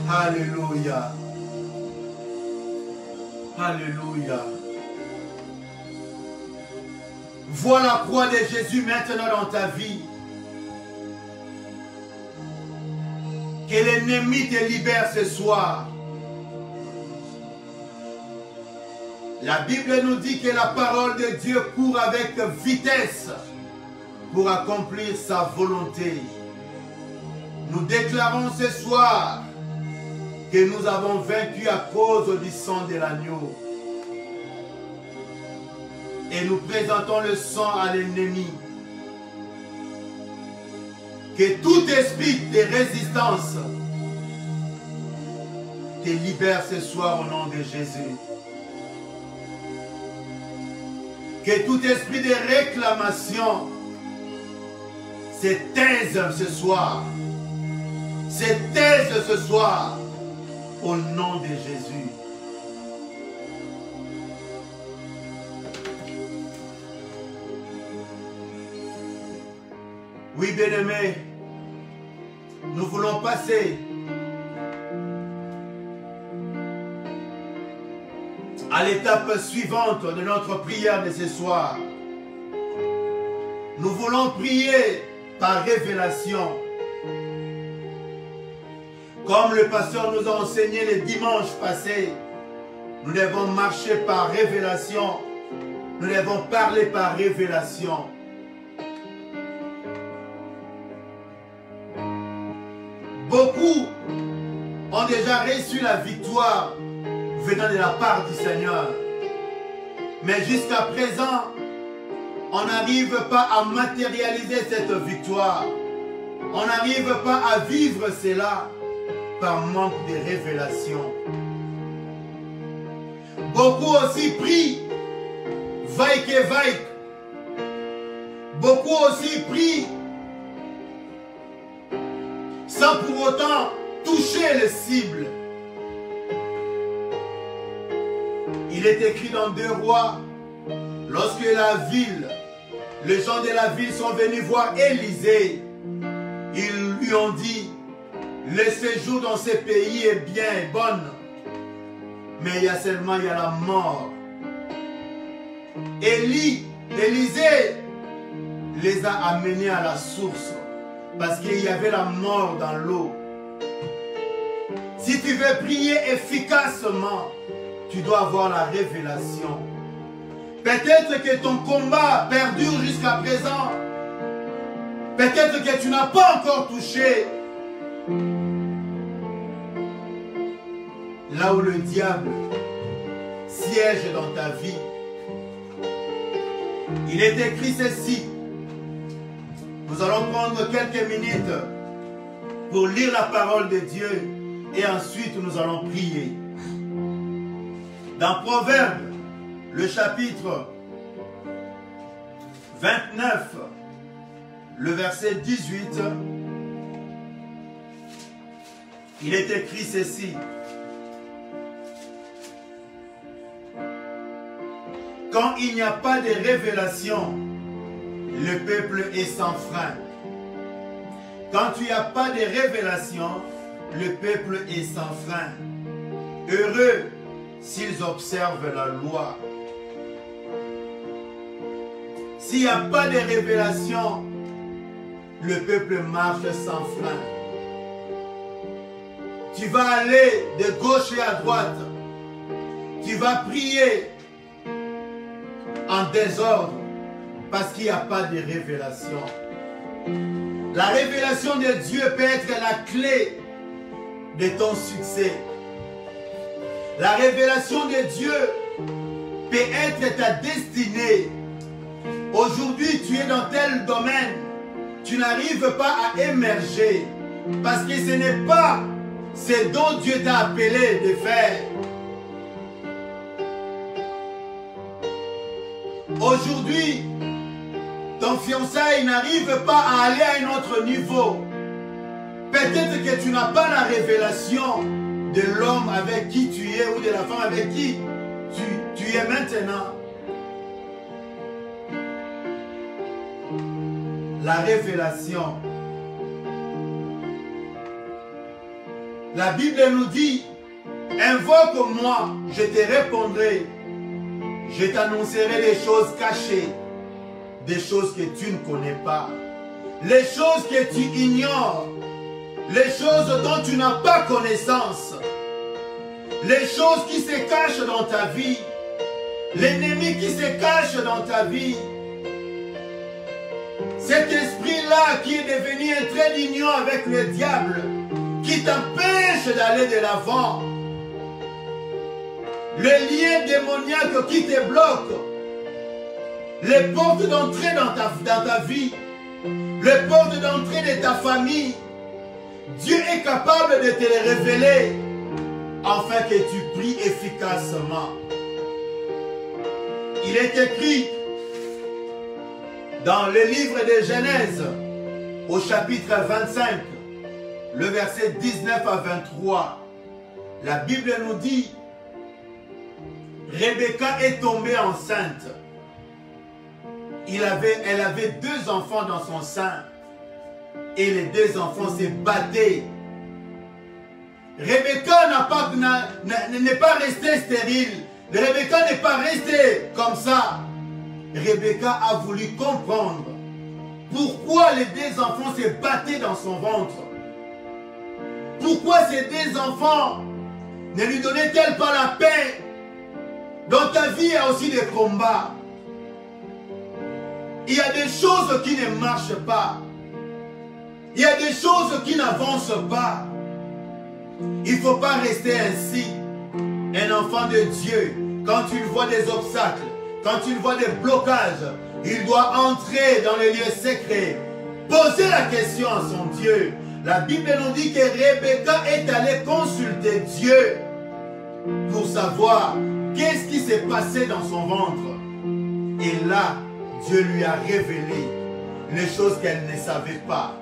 Alléluia. Alléluia. Vois la croix de Jésus maintenant dans ta vie. Que l'ennemi te libère ce soir. La Bible nous dit que la parole de Dieu court avec vitesse pour accomplir sa volonté. Nous déclarons ce soir que nous avons vaincu à cause du sang de l'agneau. Et nous présentons le sang à l'ennemi. Que tout esprit de résistance te libère ce soir au nom de Jésus. Que tout esprit de réclamation se taise ce soir. Se taise ce soir au nom de Jésus. Oui, bien-aimés, nous voulons passer à l'étape suivante de notre prière de ce soir. Nous voulons prier par révélation. Comme le pasteur nous a enseigné le dimanche passé, nous devons marcher par révélation. Nous devons parler par révélation. Beaucoup ont déjà reçu la victoire venant de la part du Seigneur. Mais jusqu'à présent, on n'arrive pas à matérialiser cette victoire. On n'arrive pas à vivre cela par manque de révélation. Beaucoup aussi prient, vaille que vaille. Beaucoup aussi prient sans pour autant toucher les cibles. Il est écrit dans 2 Rois, lorsque la ville les gens de la ville sont venus voir Élisée. Ils lui ont dit, le séjour dans ce pays est bien et bonne, mais il y a la mort. Élisée les a amenés à la source parce qu'il y avait la mort dans l'eau. Si tu veux prier efficacement, tu dois avoir la révélation. Peut-être que ton combat perdure jusqu'à présent. Peut-être que tu n'as pas encore touché là où le diable siège dans ta vie. Il est écrit ceci. Nous allons prendre quelques minutes pour lire la parole de Dieu et ensuite nous allons prier. Dans Proverbe, le chapitre 29, le verset 18, il est écrit ceci. Quand il n'y a pas de révélation, le peuple est sans frein. Quand il n'y a pas de révélation, le peuple est sans frein. Heureux s'ils observent la loi. S'il n'y a pas de révélation, le peuple marche sans frein. Tu vas aller de gauche et à droite. Tu vas prier en désordre parce qu'il n'y a pas de révélation. La révélation de Dieu peut être la clé de ton succès. La révélation de Dieu peut être ta destinée. Aujourd'hui, tu es dans tel domaine. Tu n'arrives pas à émerger parce que ce n'est pas ce dont Dieu t'a appelé de faire. Aujourd'hui, ton fiançailles n'arrive pas à aller à un autre niveau. Peut-être que tu n'as pas la révélation de l'homme avec qui tu es ou de la femme avec qui tu es maintenant. La révélation. La Bible nous dit, invoque-moi, je te répondrai. Je t'annoncerai des choses cachées, des choses que tu ne connais pas, les choses que tu ignores, les choses dont tu n'as pas connaissance, les choses qui se cachent dans ta vie, l'ennemi qui se cache dans ta vie, cet esprit-là qui est devenu un trait d'union avec le diable, qui t'empêche d'aller de l'avant, le lien démoniaque qui te bloque, les portes d'entrée dans ta vie, les portes d'entrée de ta famille, Dieu est capable de te les révéler afin que tu pries efficacement. Il est écrit dans le livre de Genèse, au chapitre 25, le verset 19 à 23, la Bible nous dit, Rebecca est tombée enceinte. Elle avait 2 enfants dans son sein. Et les 2 enfants se battaient. Rebecca n'est pas restée stérile. Rebecca n'est pas restée comme ça. Rebecca a voulu comprendre pourquoi les 2 enfants se battaient dans son ventre. Pourquoi ces 2 enfants ne lui donnaient-elles pas la paix? Dans ta vie, il y a aussi des combats. Il y a des choses qui ne marchent pas. Il y a des choses qui n'avancent pas. Il ne faut pas rester ainsi. Un enfant de Dieu, quand il voit des obstacles, quand il voit des blocages, il doit entrer dans les lieux secrets, poser la question à son Dieu. La Bible nous dit que Rebecca est allée consulter Dieu pour savoir qu'est-ce qui s'est passé dans son ventre. Et là, Dieu lui a révélé les choses qu'elle ne savait pas.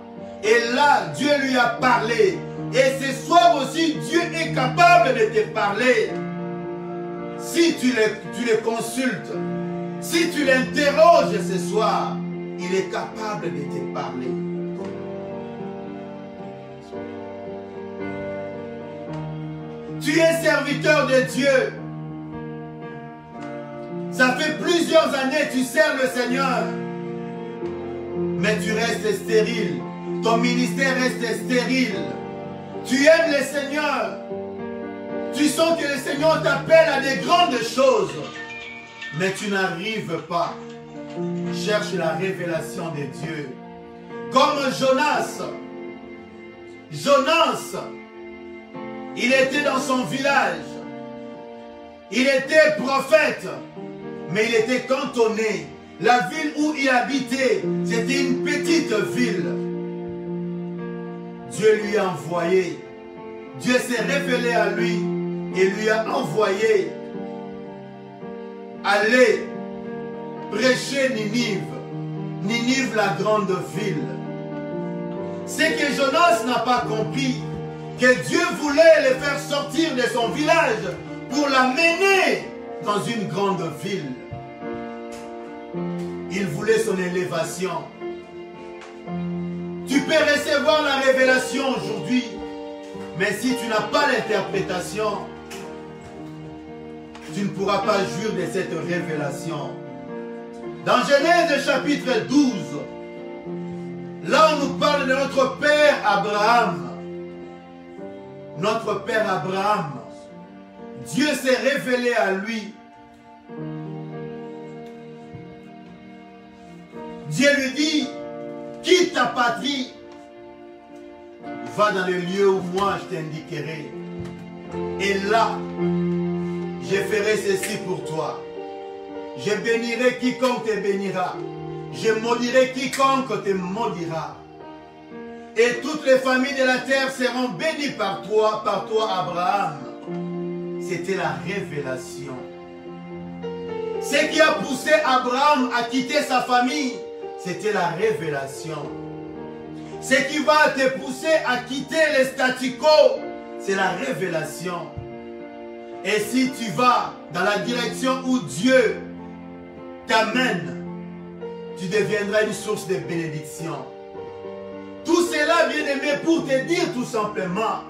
Et là, Dieu lui a parlé. Et ce soir aussi, Dieu est capable de te parler. Si tu les consultes, si tu l'interroges ce soir, il est capable de te parler. Tu es serviteur de Dieu. Ça fait plusieurs années que tu sers le Seigneur. Mais tu restes stérile. Ton ministère reste stérile. Tu aimes le Seigneur. Tu sens que le Seigneur t'appelle à des grandes choses. Mais tu n'arrives pas. Cherche la révélation de Dieu. Comme Jonas. Jonas, il était dans son village. Il était prophète. Mais il était cantonné. La ville où il habitait, c'était une petite ville. Dieu lui a envoyé. Dieu s'est révélé à lui et lui a envoyé aller prêcher Ninive. Ninive, la grande ville. C'est que Jonas n'a pas compris que Dieu voulait le faire sortir de son village pour l'amener dans une grande ville. Il voulait son élévation. Tu peux recevoir la révélation aujourd'hui, mais si tu n'as pas l'interprétation, tu ne pourras pas jouir de cette révélation. Dans Genèse chapitre 12, là on nous parle de notre père Abraham. Notre père Abraham, Dieu s'est révélé à lui. Dieu lui dit, quitte ta patrie, va dans le lieu où moi je t'indiquerai. Et là, je ferai ceci pour toi. Je bénirai quiconque te bénira. Je maudirai quiconque te maudira. Et toutes les familles de la terre seront bénies par toi Abraham. C'était la révélation. Ce qui a poussé Abraham à quitter sa famille, c'était la révélation. Ce qui va te pousser à quitter le statu quo, c'est la révélation. Et si tu vas dans la direction où Dieu t'amène, tu deviendras une source de bénédiction. Tout cela, bien-aimé, pour te dire tout simplement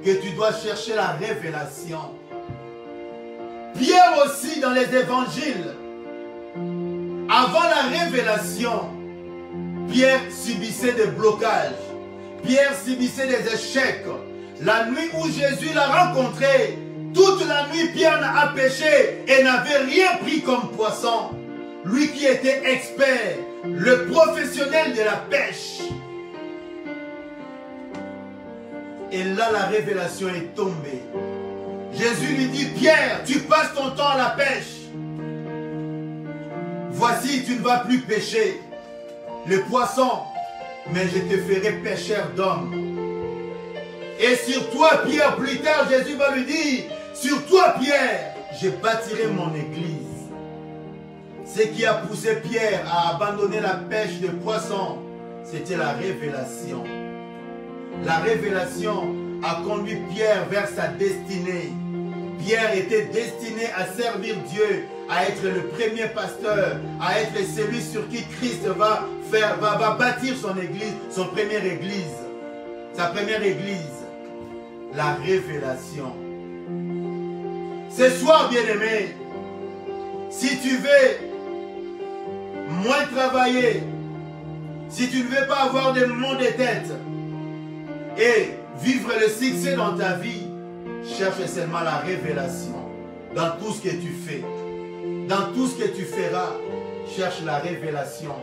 que tu dois chercher la révélation. Pierre aussi, dans les évangiles, avant la révélation, Pierre subissait des blocages. Pierre subissait des échecs. La nuit où Jésus l'a rencontré, toute la nuit, Pierre a pêché et n'avait rien pris comme poisson. Lui qui était expert, le professionnel de la pêche. Et là, la révélation est tombée. Jésus lui dit, Pierre, tu passes ton temps à la pêche. Voici, tu ne vas plus pêcher le poisson, mais je te ferai pêcheur d'hommes. Et sur toi, Pierre, plus tard, Jésus va lui dire, sur toi, Pierre, je bâtirai mon église. Ce qui a poussé Pierre à abandonner la pêche de poissons, c'était la révélation. La révélation a conduit Pierre vers sa destinée. Pierre était destiné à servir Dieu, à être le premier pasteur, à être celui sur qui Christ va bâtir son église, son première église, sa première église. La révélation. Ce soir, bien-aimé, si tu veux moins travailler, si tu ne veux pas avoir de maux de tête et vivre le succès dans ta vie, cherche seulement la révélation dans tout ce que tu fais. Dans tout ce que tu feras, cherche la révélation.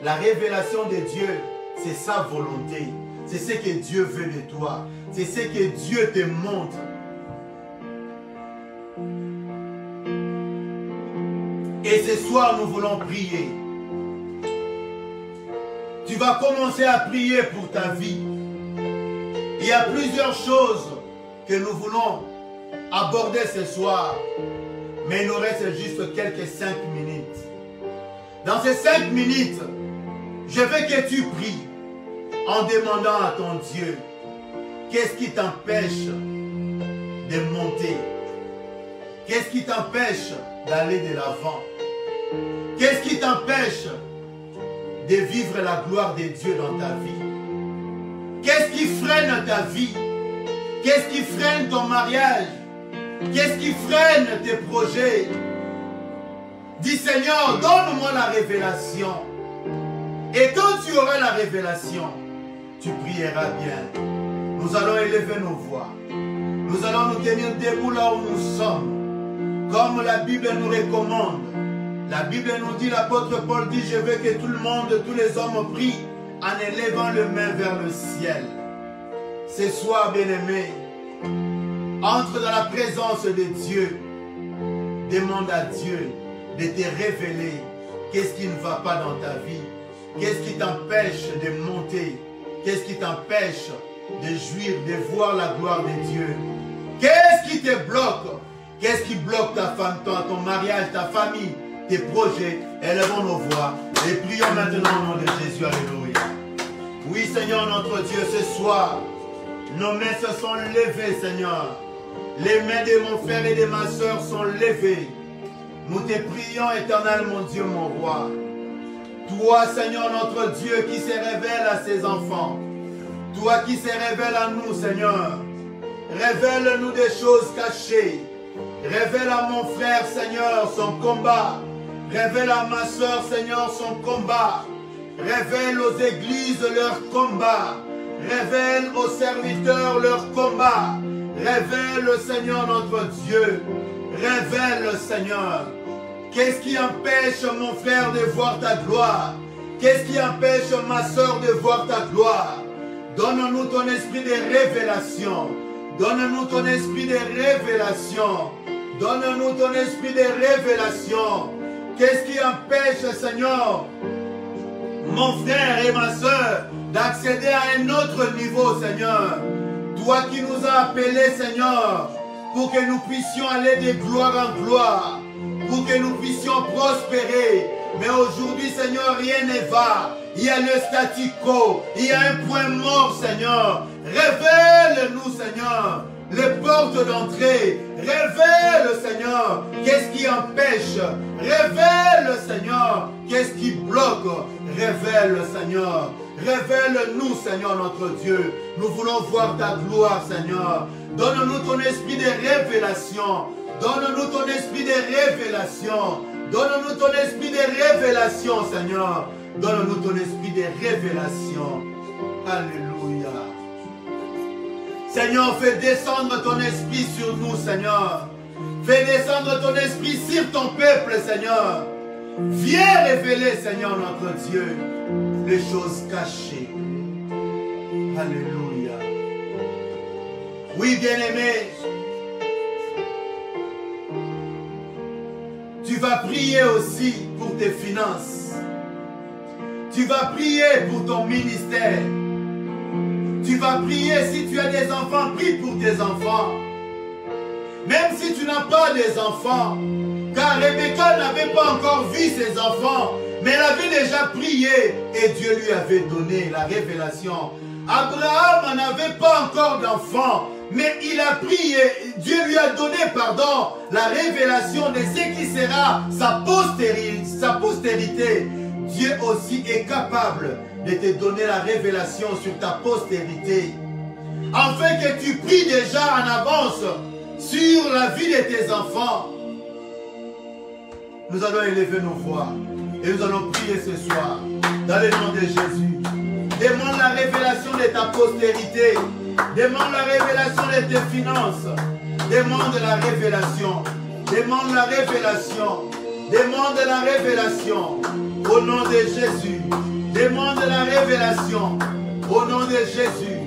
La révélation de Dieu, c'est sa volonté. C'est ce que Dieu veut de toi. C'est ce que Dieu te montre. Et ce soir, nous voulons prier. Tu vas commencer à prier pour ta vie. Il y a plusieurs choses que nous voulons aborder ce soir. Mais il nous reste juste quelques 5 minutes. Dans ces 5 minutes, je veux que tu pries en demandant à ton Dieu, qu'est-ce qui t'empêche de monter? Qu'est-ce qui t'empêche d'aller de l'avant? Qu'est-ce qui t'empêche de vivre la gloire de Dieu dans ta vie? Qu'est-ce qui freine ta vie? Qu'est-ce qui freine ton mariage? Qu'est-ce qui freine tes projets? Dis Seigneur, donne-moi la révélation. Et quand tu auras la révélation, tu prieras bien. Nous allons élever nos voix. Nous allons nous tenir debout là où nous sommes. Comme la Bible nous recommande. La Bible nous dit, l'apôtre Paul dit, je veux que tout le monde, tous les hommes prient en élevant les mains vers le ciel. Ce soir, bien-aimé, entre dans la présence de Dieu. Demande à Dieu de te révéler qu'est-ce qui ne va pas dans ta vie. Qu'est-ce qui t'empêche de monter? Qu'est-ce qui t'empêche de jouir, de voir la gloire de Dieu? Qu'est-ce qui te bloque? Qu'est-ce qui bloque ta femme, ton mariage, ta famille, tes projets? Élevons nos voix et prions maintenant au nom de Jésus. Alléluia. Oui, Seigneur notre Dieu, ce soir, nos mains se sont levées, Seigneur. Les mains de mon frère et de ma soeur sont levées. Nous te prions, éternel mon Dieu, mon roi. Toi, Seigneur notre Dieu, qui se révèle à ses enfants. Toi qui se révèle à nous, Seigneur. Révèle-nous des choses cachées. Révèle à mon frère, Seigneur, son combat. Révèle à ma soeur, Seigneur, son combat. Révèle aux églises leur combat. Révèle aux serviteurs leur combat. Révèle, Seigneur, notre Dieu. Révèle, Seigneur. Qu'est-ce qui empêche mon frère de voir ta gloire? Qu'est-ce qui empêche ma soeur de voir ta gloire? Donne-nous ton esprit de révélation. Donne-nous ton esprit de révélation. Donne-nous ton esprit de révélation. Qu'est-ce qui empêche, Seigneur, mon frère et ma soeur, d'accéder à un autre niveau, Seigneur? Toi qui nous as appelés, Seigneur, pour que nous puissions aller de gloire en gloire, pour que nous puissions prospérer. Mais aujourd'hui, Seigneur, rien ne va. Il y a le statu quo. Il y a un point mort, Seigneur. Révèle-nous, Seigneur, les portes d'entrée. Révèle, Seigneur, qu'est-ce qui empêche. Révèle, Seigneur, qu'est-ce qui bloque. Révèle, Seigneur. Révèle-nous, Seigneur, notre Dieu. Nous voulons voir ta gloire, Seigneur. Donne-nous ton esprit de révélation. Donne-nous ton esprit de révélation. Donne-nous ton esprit de révélation, Seigneur. Donne-nous ton esprit de révélation. Alléluia. Seigneur, fais descendre ton esprit sur nous, Seigneur. Fais descendre ton esprit sur ton peuple, Seigneur. Viens révéler, Seigneur, notre Dieu, les choses cachées. Alléluia. Oui, bien-aimé, tu vas prier aussi pour tes finances. Tu vas prier pour ton ministère. Tu vas prier si tu as des enfants, prie pour tes enfants. Même si tu n'as pas des enfants, car Rebecca n'avait pas encore vu ses enfants, mais elle avait déjà prié et Dieu lui avait donné la révélation. Abraham n'avait pas encore d'enfants, mais il a prié, Dieu lui a donné, la révélation de ce qui sera sa postérité. Dieu aussi est capable de te donner la révélation sur ta postérité, afin que tu pries déjà en avance sur la vie de tes enfants. Nous allons élever nos voix et nous allons prier ce soir dans le nom de Jésus. Demande la révélation de ta postérité. Demande la révélation de tes finances. Demande la révélation. Demande la révélation. Demande la révélation. Au nom de Jésus. Demande la révélation. Au nom de Jésus.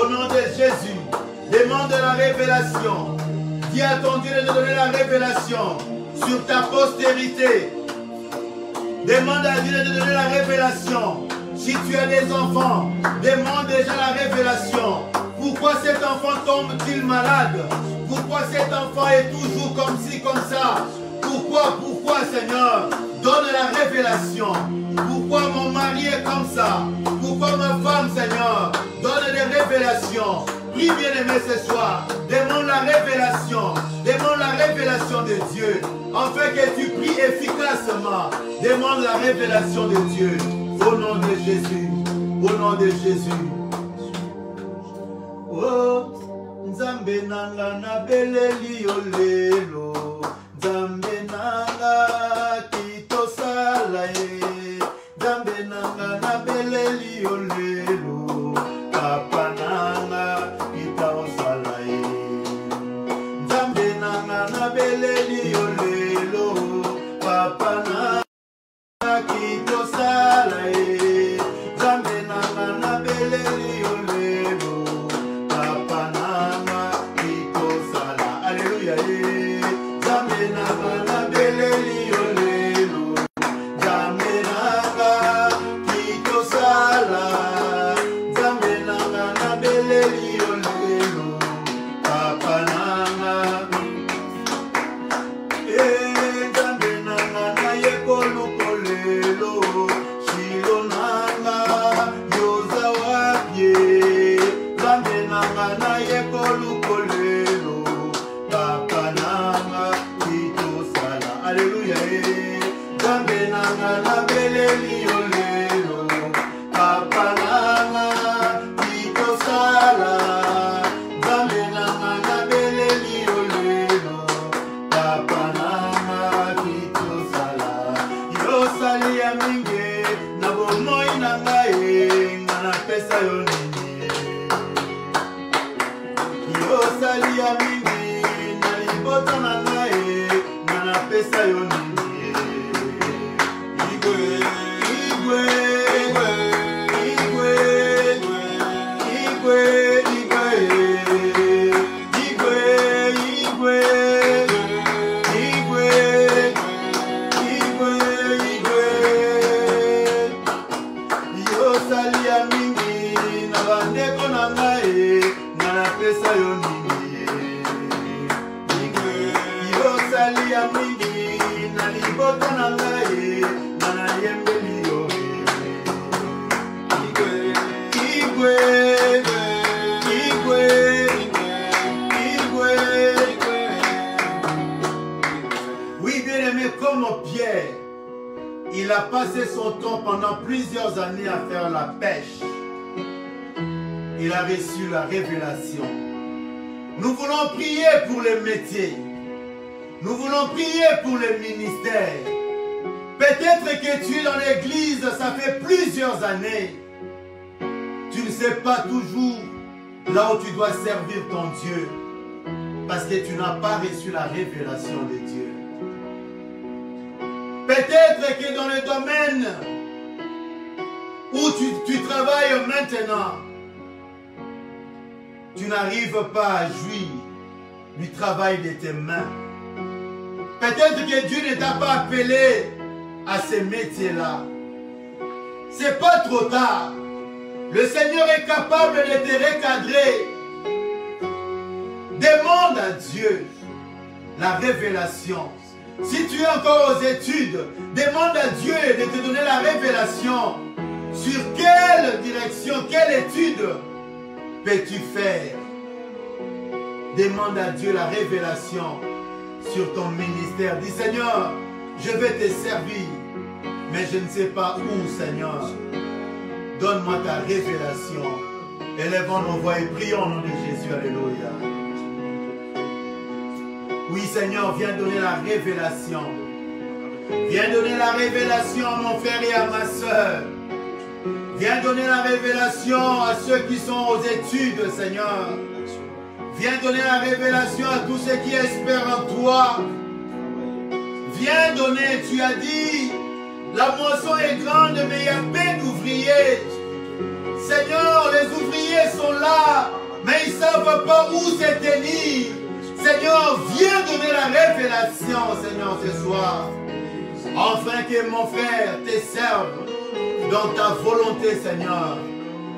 Au nom de Jésus. Demande la révélation. Dis à ton Dieu de donner la révélation sur ta postérité. Demande à Dieu de donner la révélation. Si tu as des enfants, demande déjà la révélation. Pourquoi cet enfant tombe-t-il malade? Pourquoi cet enfant est toujours comme ci, comme ça? Pourquoi, Seigneur? Donne la révélation. Pourquoi mon mari est comme ça? Pourquoi ma femme, Seigneur? Donne des révélations. Prie bien-aimé ce soir. Demande la révélation. Demande la révélation de Dieu. Afin que tu pries efficacement. Demande la révélation de Dieu. Au nom de Jésus. Au nom de Jésus. Oh, Nzambe nanga na beleli yo lelo. Nzambe nanga kitosala ye. Nzambe nanga na beleli yo lelo. Papa nanga kitosala ye. Nzambe nanga na beleli yo lelo. Papa nanga kitosala ye. Nzambe nanga na beleli yo lelo. Papa nanga kitosala. Alléluia ye. Nzambe nanga na beleli yo lelo. Nzambe nanga kitosala. Nzambe nanga na beleli yo lelo. Papa nanga. Nzambe nanga na yekoluko lelo. Shilo nanga yoza wapye. Nzambe nanga na yekoluko lelo. Papa nanga kitosala. Alléluia. Nzambe nanga na beleli yo lelo. Papa nanga kitosala. Nzambe nanga na beleli yo lelo. Papa nanga kitosala. Yosali ya mingi na bomoi na ngai nga napesa yo nini. Yosali ya mingi na libota na ngai nga napesa yo nini. Igwe, igwe, igwe, igwe, igwe, igwe, igwe, igwe, igwe, igwe. Yosali ya mingi na bandeko na ngai nga napesa yo nini. Yosali ya mingi na libota na ngai nga nayembeli yo. Igwe, igwe, igwe, igwe. Oui, bien-aimé, comme Pierre, il a passé son temps pendant plusieurs années à faire la pêche. Il a reçu la révélation. Nous voulons prier pour les métiers. Nous voulons prier pour les ministères. Peut-être que tu es dans l'église, ça fait plusieurs années. Tu ne sais pas toujours là où tu dois servir ton Dieu. Parce que tu n'as pas reçu la révélation de Dieu. Peut-être que dans le domaine où tu travailles maintenant, tu n'arrives pas à jouir du travail de tes mains. Peut-être que Dieu ne t'a pas appelé à ces métiers-là. C'est pas trop tard. Le Seigneur est capable de te recadrer. Demande à Dieu la révélation. Si tu es encore aux études, demande à Dieu de te donner la révélation. Sur quelle direction, quelle étude peux-tu faire? Demande à Dieu la révélation sur ton ministère. Dis Seigneur, je vais te servir, mais je ne sais pas où, Seigneur. Donne-moi ta révélation. Élevons nos voix et prions au nom de Jésus. Alléluia. Oui, Seigneur, viens donner la révélation. Viens donner la révélation à mon frère et à ma soeur. Viens donner la révélation à ceux qui sont aux études, Seigneur. Viens donner la révélation à tous ceux qui espèrent en toi. Viens donner, tu as dit, la moisson est grande, mais il y a peu d'ouvriers. Seigneur, les ouvriers sont là, mais ils ne savent pas où se tenir. Seigneur, viens donner la révélation, Seigneur, ce soir. Afin que mon frère te serve dans ta volonté, Seigneur.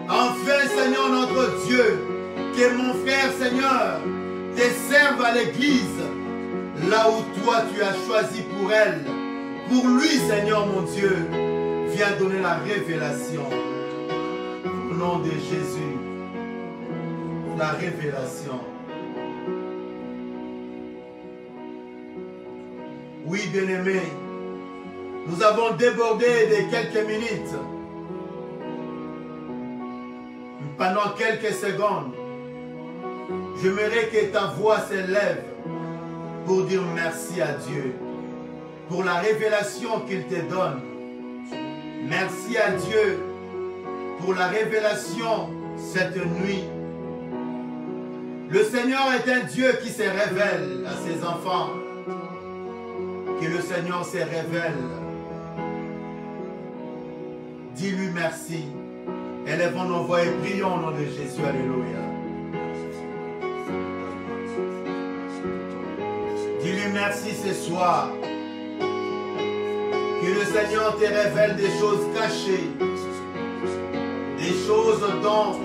Enfin, Seigneur, notre Dieu, que mon frère, Seigneur, te serve à l'église, là où toi tu as choisi pour elle. Pour lui, Seigneur, mon Dieu, viens donner la révélation. Au nom de Jésus, la révélation. Oui, bien-aimés, nous avons débordé de quelques minutes. pendant quelques secondes, j'aimerais que ta voix s'élève pour dire merci à Dieu pour la révélation qu'il te donne. Merci à Dieu pour la révélation cette nuit. Le Seigneur est un Dieu qui se révèle à ses enfants. Que le Seigneur se révèle. Dis-lui merci. Élevons nos voix et prions au nom de Jésus. Alléluia. Dis-lui merci ce soir. Que le Seigneur te révèle des choses cachées. Des choses dont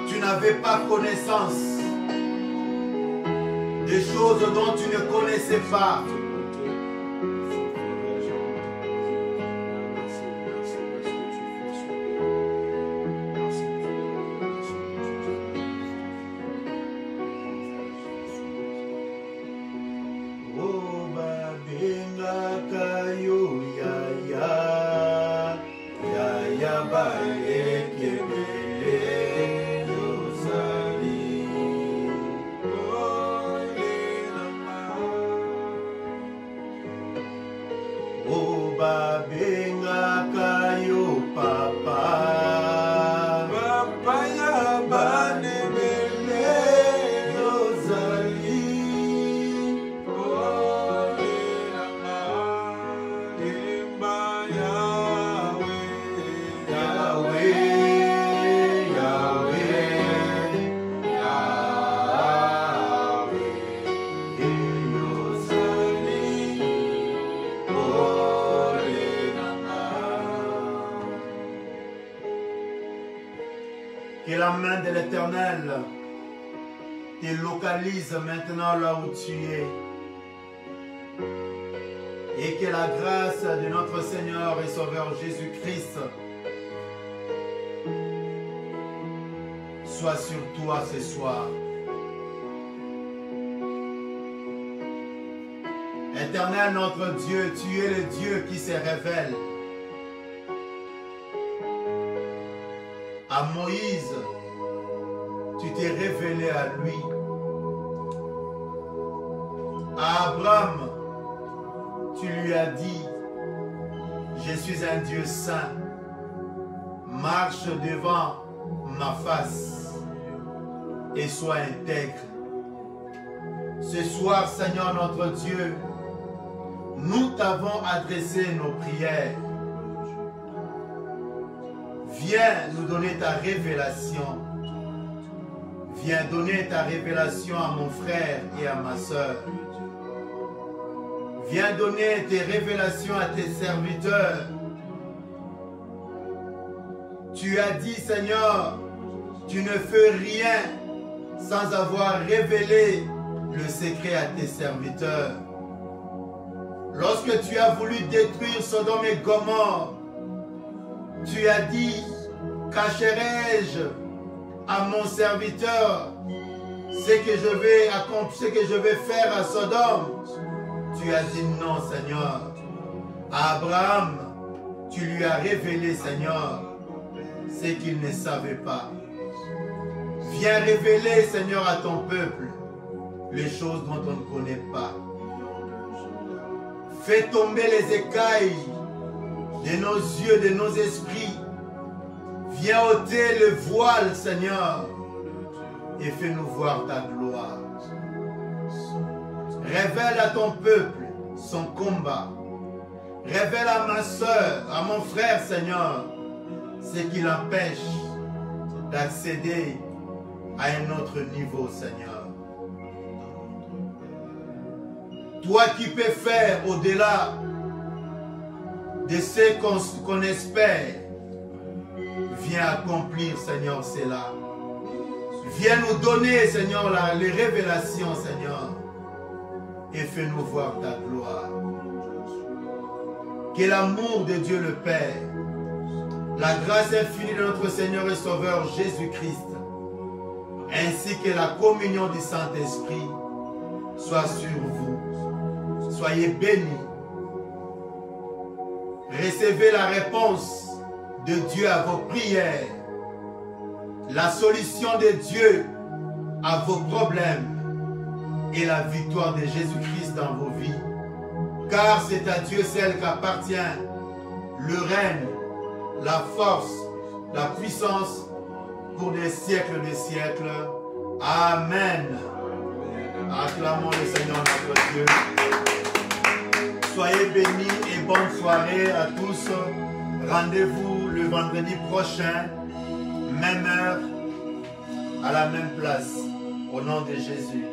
tu n'avais pas connaissance. Des choses dont tu ne connaissais pas. Te localise maintenant là où tu es et que la grâce de notre Seigneur et Sauveur Jésus-Christ soit sur toi ce soir. Éternel notre Dieu, tu es le Dieu qui se révèle. À Moïse, tu t'es révélé à lui. À Abraham, tu lui as dit, je suis un Dieu saint, marche devant ma face et sois intègre. Ce soir, Seigneur notre Dieu, nous t'avons adressé nos prières. Viens nous donner ta révélation. Viens donner ta révélation à mon frère et à ma soeur. Viens donner tes révélations à tes serviteurs. Tu as dit, Seigneur, tu ne fais rien sans avoir révélé le secret à tes serviteurs. Lorsque tu as voulu détruire Sodome et Gomorrhe, tu as dit, cacherai-je à mon serviteur ce que je vais accomplir, ce que je vais faire à Sodome? Tu as dit non, Seigneur. À Abraham, tu lui as révélé, Seigneur, ce qu'il ne savait pas. Viens révéler, Seigneur, à ton peuple les choses dont on ne connaît pas. Fais tomber les écailles de nos yeux, de nos esprits. Viens ôter le voile, Seigneur, et fais-nous voir ta gloire. Révèle à ton peuple son combat. Révèle à ma soeur, à mon frère, Seigneur, ce qui l'empêche d'accéder à un autre niveau, Seigneur. Toi qui peux faire au-delà de ce qu'on espère, viens accomplir, Seigneur, cela. Viens nous donner, Seigneur, les révélations, Seigneur, et fais-nous voir ta gloire. Que l'amour de Dieu le Père, la grâce infinie de notre Seigneur et Sauveur Jésus-Christ, ainsi que la communion du Saint-Esprit soit sur vous. Soyez bénis. Recevez la réponse de Dieu à vos prières La solution de Dieu à vos problèmes et la victoire de Jésus-Christ dans vos vies. Car c'est à Dieu seul qu'appartient le règne, la force, la puissance pour des siècles des siècles. Amen. Acclamons le Seigneur notre Dieu. Soyez bénis et bonne soirée à tous. Rendez-vous le vendredi prochain, même heure, à la même place, au nom de Jésus.